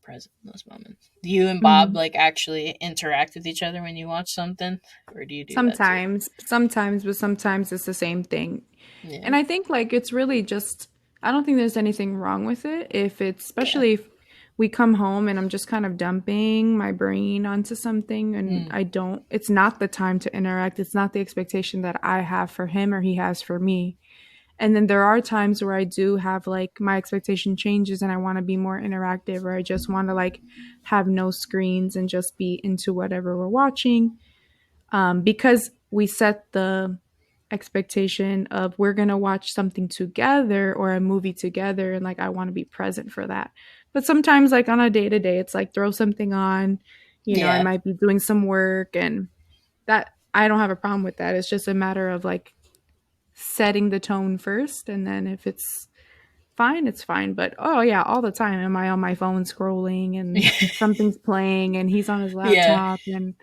present in those moments. Do you and Bob Mhm. like actually interact with each other when you watch something, or do you do that too? Sometimes, but sometimes it's the same thing. Yeah. And I think like it's really just I don't think there's anything wrong with it if it's Yeah. especially if we come home and I'm just kind of dumping my brain onto something and Mm. I don't it's not the time to interact. It's not the expectation that I have for him or he has for me. And then there are times where I do have like my expectation changes and I want to be more interactive or I just want to like have no screens and just be into whatever we're watching. Because we set the expectation of we're going to watch something together or a movie together and like I want to be present for that. But sometimes like on a day to day it's like throw something on, I Yeah. might be doing some work and that I don't have a problem with that. It's just a matter of like setting the tone first and then if it's fine, it's fine. But oh yeah, all the time am I on my phone scrolling and something's playing and he's on his Yeah. laptop and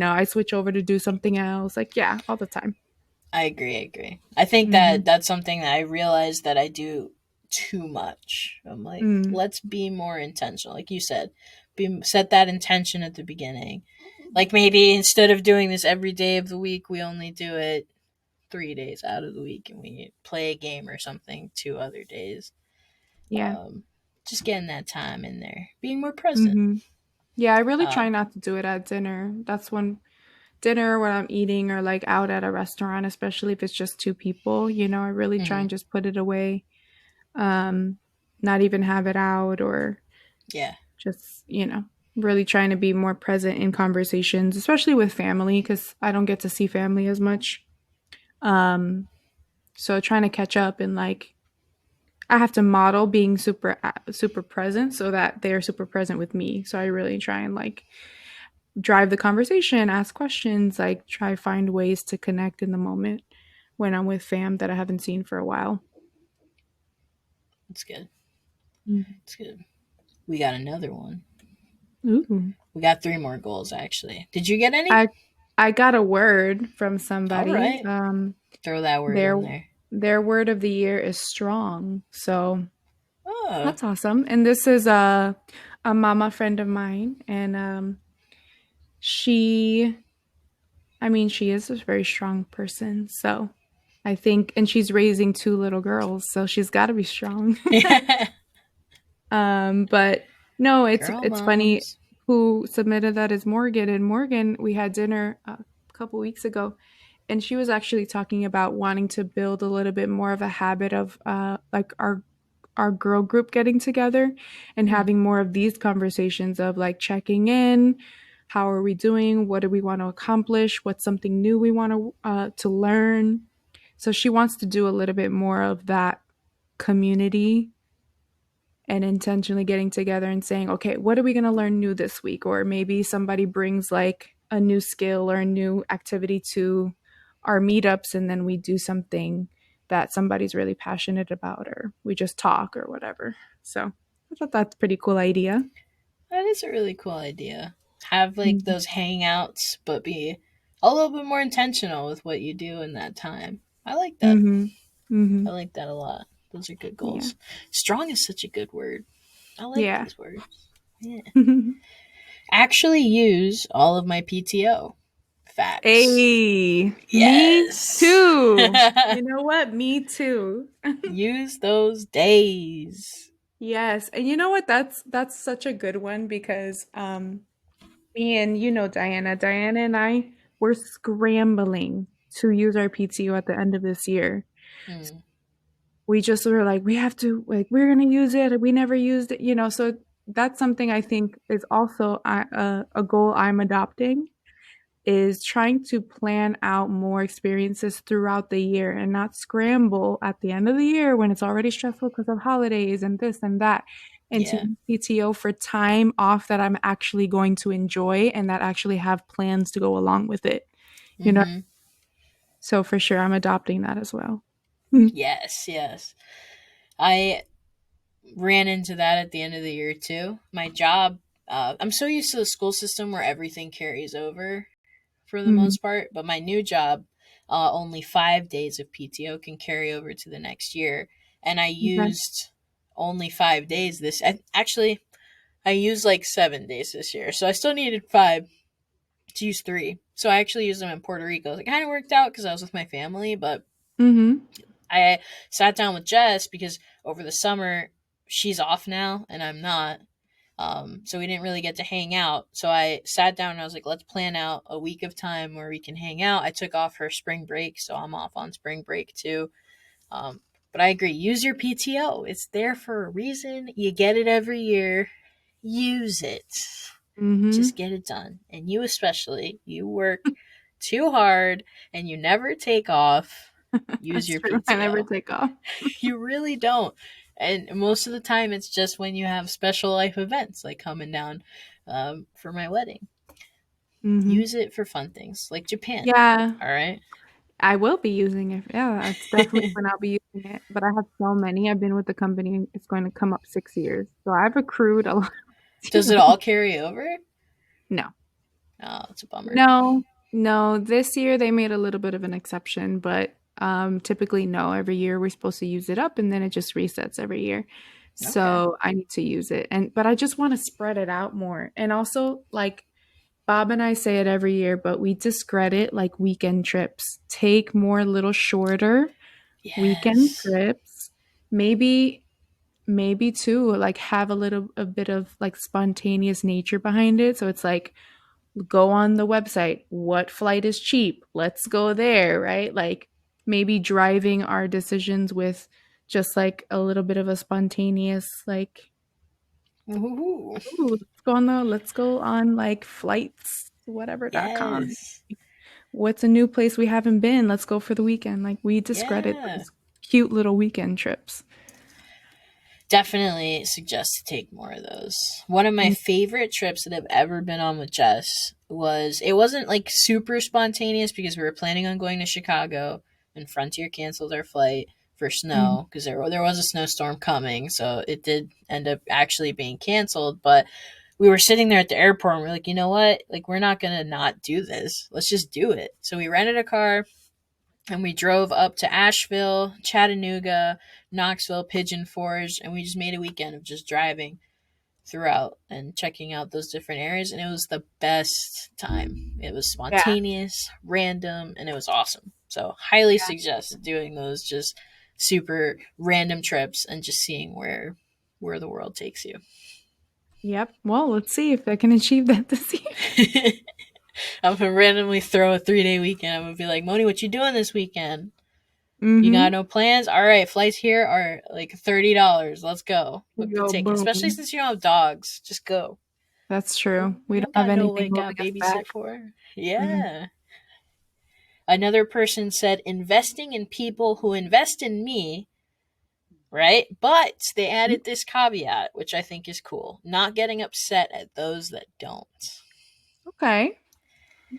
I switch over to do something else. Like yeah, all the time. I agree. I agree. I think that Mhm. that's something that I realized that I do too much. I'm like, Mm. let's be more intentional. Like you said, set that intention at the beginning. Like maybe instead of doing this every day of the week, we only do it 3 days out of the week, and we play a game or something 2 other days. Yeah. Um, just getting that time in there, being more present. Mhm. Yeah, I really try Um, not to do it at dinner. That's when dinner when I'm eating or like out at a restaurant, especially if it's just two people, I really try mhm. and just put it away. Um Not even have it out or Yeah, just, really trying to be more present in conversations, especially with family cuz I don't get to see family as much. Um so trying to catch up and like I have to model being super present so that they are super present with me. So I really try and like drive the conversation, ask questions, like try find ways to connect in the moment when I'm with fam that I haven't seen for a while. it's good. Mhm. It's good. We got another one. Ooh. We got three more goals actually. Did you get any? I I got a word from All somebody. right. Throw that word Their in there. their word of the year is strong. So Oh, that's awesome. And this is a mama friend of mine and she she is a very strong person. So I think and she's raising two little girls, so she's got to be strong. yeah. But no, it's Girl it's funny moms. who submitted that is Morgan. And Morgan, we had dinner a couple weeks ago, and she was actually talking about wanting to build a little bit more of a habit of like our girl group getting together and Mm, having more of these conversations of like checking in. How are we doing? What do we want to accomplish? What's something new we want to learn? So she wants to do a little bit more of that community and intentionally getting together and saying, okay, what are we going to learn new this week? Or maybe somebody brings like a new skill or a new activity to our meetups, and then we do something that somebody's really passionate about, or we just talk or whatever. So I thought that's a pretty cool idea. that is a really cool idea. Have like Mm-hmm. those hangouts, but be a little bit more intentional with what you do in that time. I like that. Mm-hmm. Mm-hmm. I like that a lot. Those are good Yeah. goals. Strong is such a good word. I like Yeah. those words. Yeah. Actually use all of my PTO. Facts. Hey, me Yes. too. You know what? Me too. Use those days. Yes, and you know what? That's such a good one because me and Diana and I were scrambling to use our PTO at the end of this year. Mm, We just were like, we have to like we're gonna use it. We never used it, So that's something I think is also a goal I'm adopting is trying to plan out more experiences throughout the year and not scramble at the end of the year when it's already stressful because of holidays and this and that and to Yeah. use PTO for time off that I'm actually going to enjoy and that actually have plans to go along with it. You know, Mm-hmm. so for sure I'm adopting that as well. Mm. Yes, yes. I ran into that at the end of the year too. My job, I'm so used to the school system where everything carries over for the Mhm. most part, but my new job, only 5 days of PTO can carry over to the next year. And I Okay. used only 5 days actually, I used like 7 days this year. So I still needed five to use three. So I actually used them in Puerto Rico. It kind of worked out because I was with my family, but Mhm. I sat down with Jess because over the summer she's off now and I'm not. So we didn't really get to hang out. So I sat down and I was like, let's plan out a week of time where we can hang out. I took off her spring break, so I'm off on spring break too. Um, but I agree, use your PTO. It's there for a reason. You get it every year. Use it. Just Mhm. get it done. And you especially, you work too hard and you never take off. Use That's your true. I never PTO. take off. You really don't. And most of the time, it's just when you have special life events, like coming down for my wedding. Mhm. Use it for fun things, like Japan. Yeah, All right. I will be using it. Yeah, that's definitely when I'll be using it. But I have so many. I've been with the company. It's going to come up 6 years. So I've accrued a lot. Does it all carry over? No, Oh, it's a bummer. no, no. This year they made a little bit of an exception, but typically no. Every year we're supposed to use it up, and then it just resets every year. Okay. So I need to use it, and but I just want to spread it out more, and also like Bob and I say it every year, but we discredit like weekend trips. Take more little shorter weekend Yes. trips. Maybe maybe too like have a bit of like spontaneous nature behind it. So it's like go on the website, what flight is cheap? Let's go there, right? Like maybe driving our decisions with just like a little bit of a spontaneous like Woohoo. ooh, let's go on like flights whatever.com. Yes. What's a new place we haven't been? Let's go for the weekend. Like we discredit Yeah. those cute little weekend trips. Definitely suggest to take more of those. One of my Mm, favorite trips that I've ever been on with Jess was, it wasn't like super spontaneous because we were planning on going to Chicago and Frontier canceled our flight for mm, snow because there was a snowstorm coming, so it did end up actually being canceled. But we were sitting there at the airport and we're like, you know what? Like, we're not gonna not do this. Let's just do it. So we rented a car and we drove up to Asheville, Chattanooga, Knoxville, Pigeon Forge, and we just made a weekend of just driving throughout and checking out those different areas. And it was the best time. It was yeah. spontaneous, random, and it was awesome. So, highly suggest doing those just super random trips and just seeing where the world takes you. Yep. Well, let's see if I can achieve that this year. I'm gonna randomly throw a 3 day weekend. I'm gonna be like, Moni, what you doing this weekend? You got Mm-hmm. no plans? All right, flights here are like $30. Let's go. Book the Go ticket. Especially boom. since you don't have dogs. Just go. That's We true. We we don't don't have got no anything like holding us babysit back. for. Mm. Yeah. Another person said investing in people who invest in me, right? But they added this caveat, which I think is cool. Not getting upset at those that don't. Okay.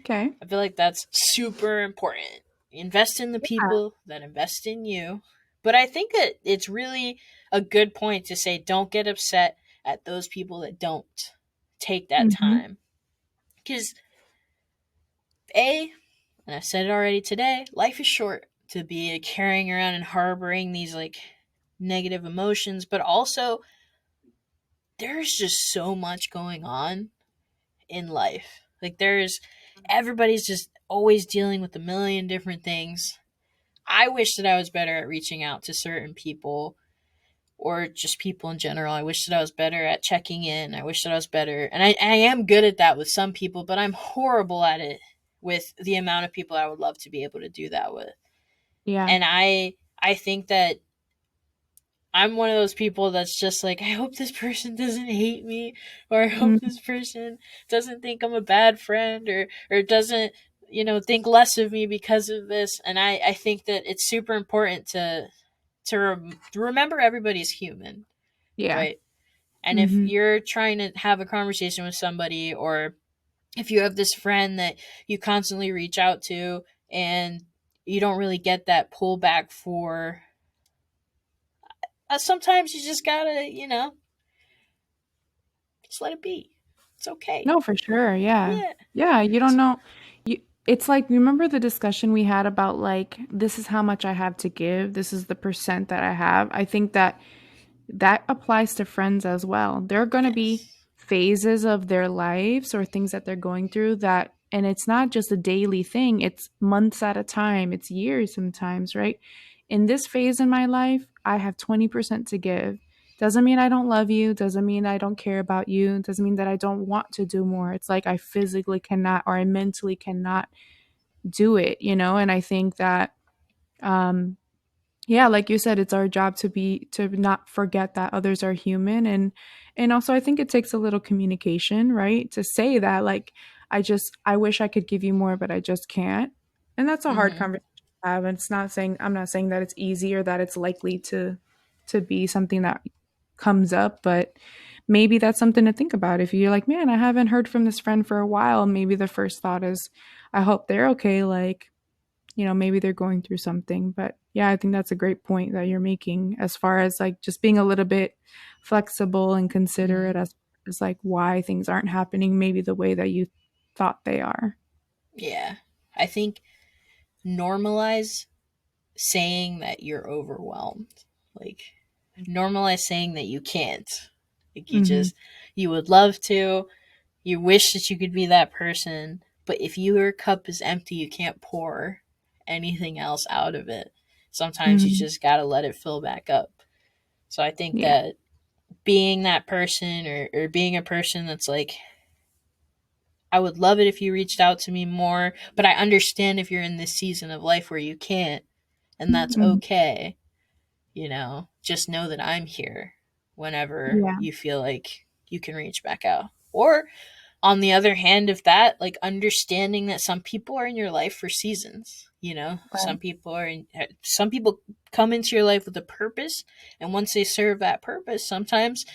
Okay. I feel like that's super important. Invest in the Yeah. people that invest in you. But I think that it's really a good point to say don't get upset at those people that don't take that Mm-hmm. time. Because, and I said it already today, life is short to be carrying around and harboring these like negative emotions, but also there's just so much going on in life. Like, everybody's just always dealing with a million different things. I wish that I was better at reaching out to certain people or just people in general. I wish that I was better at checking in. I wish that I was better. And I am good at that with some people, but I'm horrible at it with the amount of people I would love to be able to do that with. Yeah. And I think that I'm one of those people that's just like, I hope this person doesn't hate me, or I hope Mm. this person doesn't think I'm a bad friend, or doesn't, think less of me because of this. And I think that it's super important to remember everybody's human, Yeah. right? And if Mhm. you're trying to have a conversation with somebody, or if you have this friend that you constantly reach out to and you don't really get that pullback for, sometimes you just gotta, just let it be. It's okay. No, for sure. Yeah. Yeah. Yeah, you don't know. You It's like, remember the discussion we had about like, this is how much I have to give, this is the percent that I have. I think that that applies to friends as well. There are going to be Yes. phases of their lives or things that they're going through that, and it's not just a daily thing, it's months at a time, it's years sometimes, right? In this phase in my life, I have 20% to give. Doesn't mean I don't love you, doesn't mean I don't care about you, doesn't mean that I don't want to do more. It's like I physically cannot or I mentally cannot do it, And I think that um yeah, like you said, it's our job to not forget that others are human, and also I think it takes a little communication, right? To say that like I wish I could give you more, but I just can't. And that's a hard Mm-hmm. conversation to have. And I'm not saying that it's easy or that it's likely to be something that comes up, but maybe that's something to think about. If you're like, man, I haven't heard from this friend for a while, maybe the first thought is, I hope they're okay. Like, maybe they're going through something. But yeah, I think that's a great point that you're making as far as like just being a little bit flexible and considerate Mm-hmm. as like why things aren't happening maybe the way that you thought they are. Yeah. I think normalize saying that you're overwhelmed. Like, normalize saying that you can't. Like, Mhm. you would love to, you wish that you could be that person, but if your cup is empty, you can't pour anything else out of it. Sometimes you Mhm. just gotta let it fill back up. So I think Yeah. that being that person, or being a person that's like, I would love it if you reached out to me more, but I understand if you're in this season of life where you can't, and that's Mhm. okay. Just know that I'm here whenever Yeah. you feel like you can reach back out. Or on the other hand of that, like understanding that some people are in your life for seasons. Right. Some people come into your life with a purpose, and once they serve that purpose, sometimes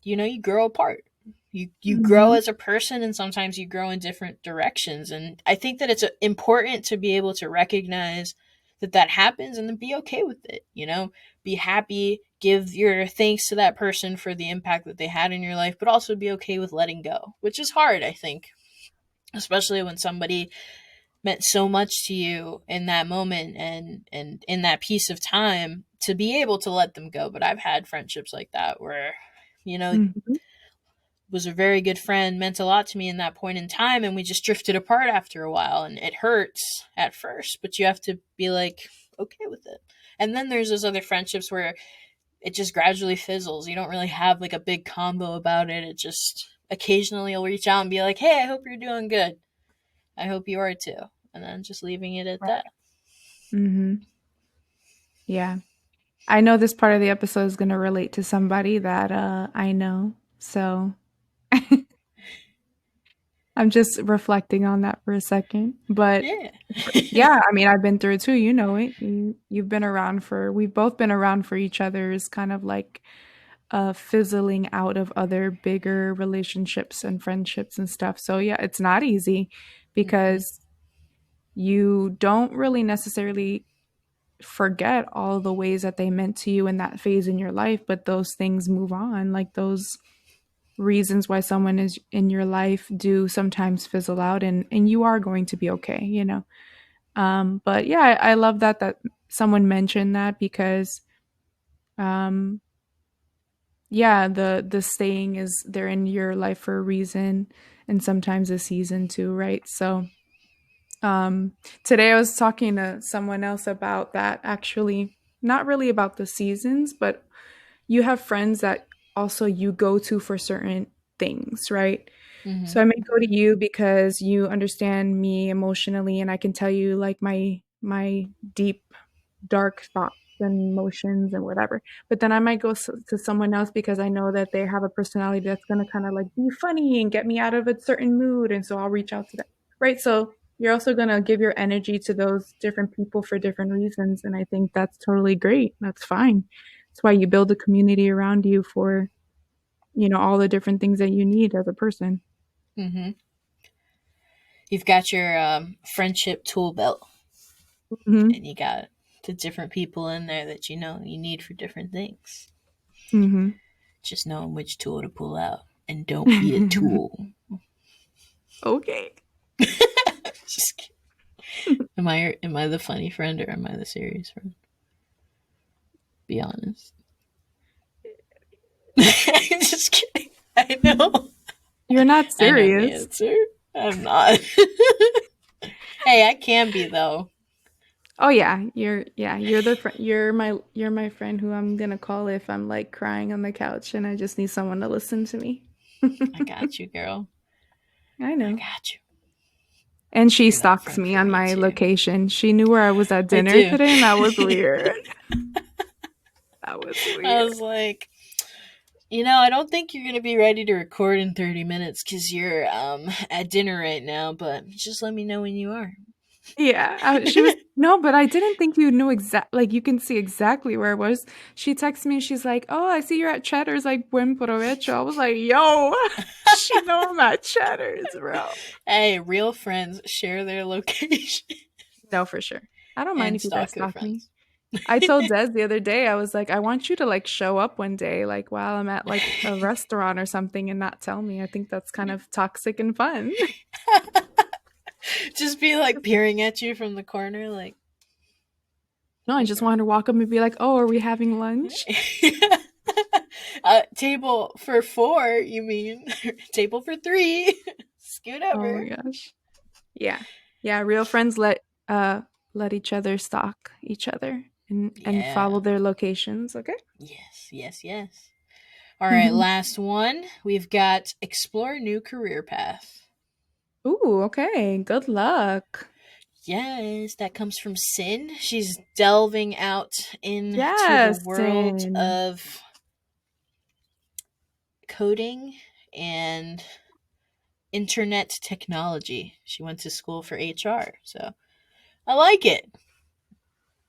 you grow apart. You grow Mhm. as a person, and sometimes you grow in different directions. And I think that it's important to be able to recognize that that happens, and then be okay with it. Be happy, give your thanks to that person for the impact that they had in your life, but also be okay with letting go, which is hard, I think, especially when somebody meant so much to you in that moment, and in that piece of time, to be able to let them go. But I've had friendships like that where, you know Mhm. was a very good friend, meant a lot to me in that point in time, and we just drifted apart after a while, and it hurts at first, but you have to be like, okay with it. And then there's those other friendships where it just gradually fizzles. You don't really have like a big combo about it. It just occasionally you'll reach out and be like, hey, I hope you're doing good. I hope you are too. And then just leaving it at Right. that. Mhm. Yeah. I know this part of the episode is going to relate to somebody that I know. So I'm just reflecting on that for a second. But Yeah. yeah, I mean, I've been through it too. You know it. We've both been around for each other's kind of like fizzling out of other bigger relationships and friendships and stuff. So yeah, it's not easy Mm-hmm. because you don't really necessarily forget all the ways that they meant to you in that phase in your life, but those things move on. Like those reasons why someone is in your life do sometimes fizzle out, and you are going to be okay. But yeah, I love that someone mentioned that because um yeah, the saying is they're in your life for a reason and sometimes a season too, right? So um today I was talking to someone else about that, actually, not really about the seasons, but you have friends that also you go to for certain things, right? Mm-hmm. So I may go to you because you understand me emotionally and I can tell you like my deep dark thoughts and emotions and whatever. But then I might go to someone else because I know that they have a personality that's going to kind of like be funny and get me out of a certain mood. And so I'll reach out to them. Right. So you're also going to give your energy to those different people for different reasons. And I think that's totally great. That's fine. That's why you build a community around you for. all the different things that you need as a person. Mm-hmm. You've got your friendship tool belt, Hmm. and you got the different people in there that you need for different things. Hmm. Just knowing which tool to pull out, and don't be a tool. Okay. Just kidding. Am I the funny friend or am I the serious friend? Be honest. Just kidding. I know. You're not I know the serious. answer. I'm not. Hey, I can be though. Oh yeah, you're the friend. You're my friend who I'm gonna call if I'm like crying on the couch and I just need someone to listen to me. I got you, girl. I I know. got you. And she You're that stalks friend me for on me my too. location. She knew where I was at I dinner do. today, and that was weird. That was I weird. was like, I don't think you're gonna be ready to record in 30 minutes because you're at dinner right now. But just let me know when you are. Yeah, she was no, but I didn't think you knew like you can see exactly where it was. She texted me and she's like, "Oh, I see you're at Cheddar's, like buen provecho." I was like, "Yo, she know I'm at Cheddar's, bro." Hey, real friends share their location No, for sure. I don't mind and if you guys stalk their stalk me. friends. I told Des the other day, I was like, I want you to like show up one day, like while I'm at like a restaurant or something and not tell me. I think that's kind of toxic and fun. Just be like peering at you from the corner, like, No, I hey just girl. wanted to walk up and be like, "Oh, are we having lunch?" Table for four, you mean? Table for three. Scoot Oh over. my gosh. Yeah. Yeah, real friends let each other stalk each other and follow Yeah. their locations, okay? Yes, yes, yes. All right, Mhm. last one. We've got explore a new career path. Ooh, okay. Good luck. Yes, that comes from Sin. She's delving out into the Yes, world and of coding and internet technology. She went to school for HR, so I like it.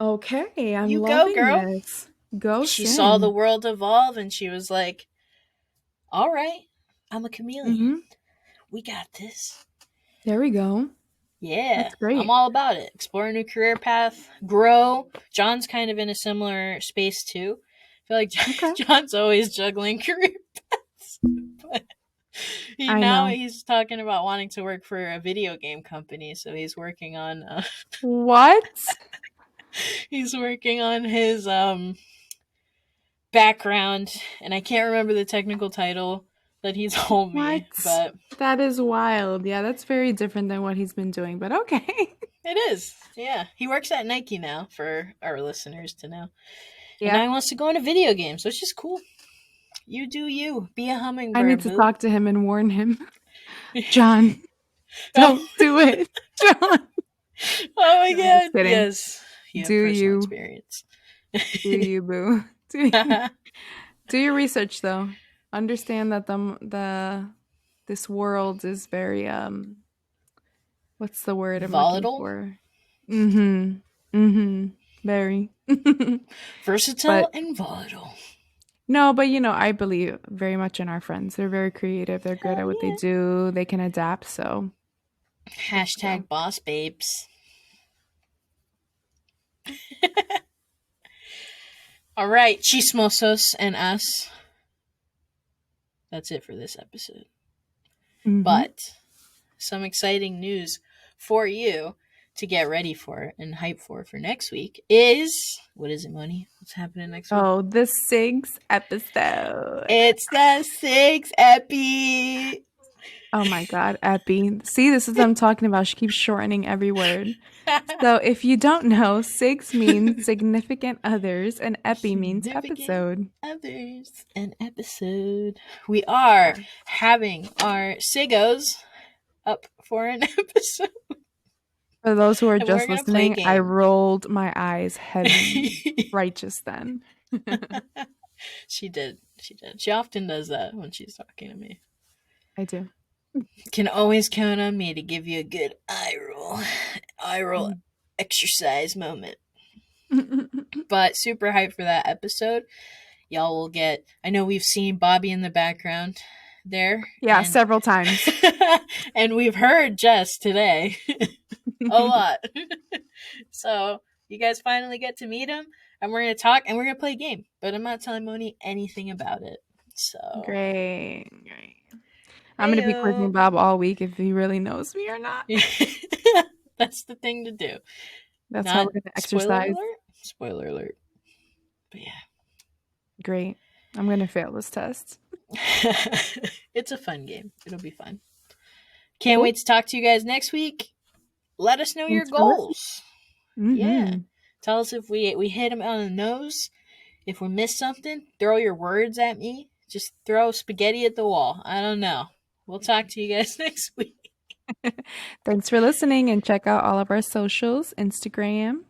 okay, I'm You go, loving girl. this. Go She saw the Sin. world evolve and she was like, all right, I'm a chameleon. Mhm. We got this. There we go. Yeah, That's I'm great. all about it. Explore a new career path, grow. John's kind of in a similar space too. I feel like Okay. John's always juggling career paths. But I now know. he's talking about wanting to work for a video game company, so he's working on What? he's working on his background, and I can't remember the technical title that he told What? me, but That is wild. Yeah, that's very different than what he's been doing, but okay. it is. Yeah, he works at Nike now for our listeners to know, and now Yeah. he wants to go into video games, which is cool. You do you. Be a I need hummingbird, to boo. talk to him and warn him. John, Oh, don't do it. John. oh my No, I'm just god. kidding. Yes, you Do have personal you? experience. Do you, boo? Do you? Do your research though. Understand that the this world is very what's the word I'm looking Volatile, for? Mhm. Mhm. Very. versatile, But and volatile. no, but I believe very much in our friends. They're very creative. They're good Hell at what they yeah. do. They can adapt, so good to go. Hashtag boss babes. All right, chismosos and us. That's it for this episode. Mhm. But some exciting news for you to get ready for and hype for next week is what is it, Money? What's happening next week? Oh, the SIGS episode. It's the six epi. Oh my God, Epi. See, this is what I'm talking about. She keeps shortening every word. So if you don't know, SIGS means significant others and Epi means Significant episode. others an episode. We are Yeah. having our Sigos up for an episode, For those who are and we're just gonna play a listening, I game. rolled my eyes heavy, right just then. She did. She did. She often does that when she's talking to me. I do. Can always count on me to give you a good eye roll exercise moment. But super hyped for that episode. Y'all will get. I know we've seen Bobby in the background there. Yeah, and, several times. and we've heard Jess today a lot. So you guys finally get to meet him, and we're gonna talk, and we're gonna play a game. But I'm not telling Moni anything about it. So Great. I'm gonna be quizzing Bob all week if he really knows me or not. That's the thing to do. That's how we're gonna exercise. Spoiler alert. But yeah. Great. I'm gonna fail this test. It's a fun game. It'll be fun. Can't wait to talk to you guys next week. Let us know your goals. Yeah. Tell us if we hit them on the nose. If we miss something, throw your words at me. Just throw spaghetti at the wall. I don't know. We'll talk to you guys next week. Thanks for listening, and check out all of our socials, Instagram.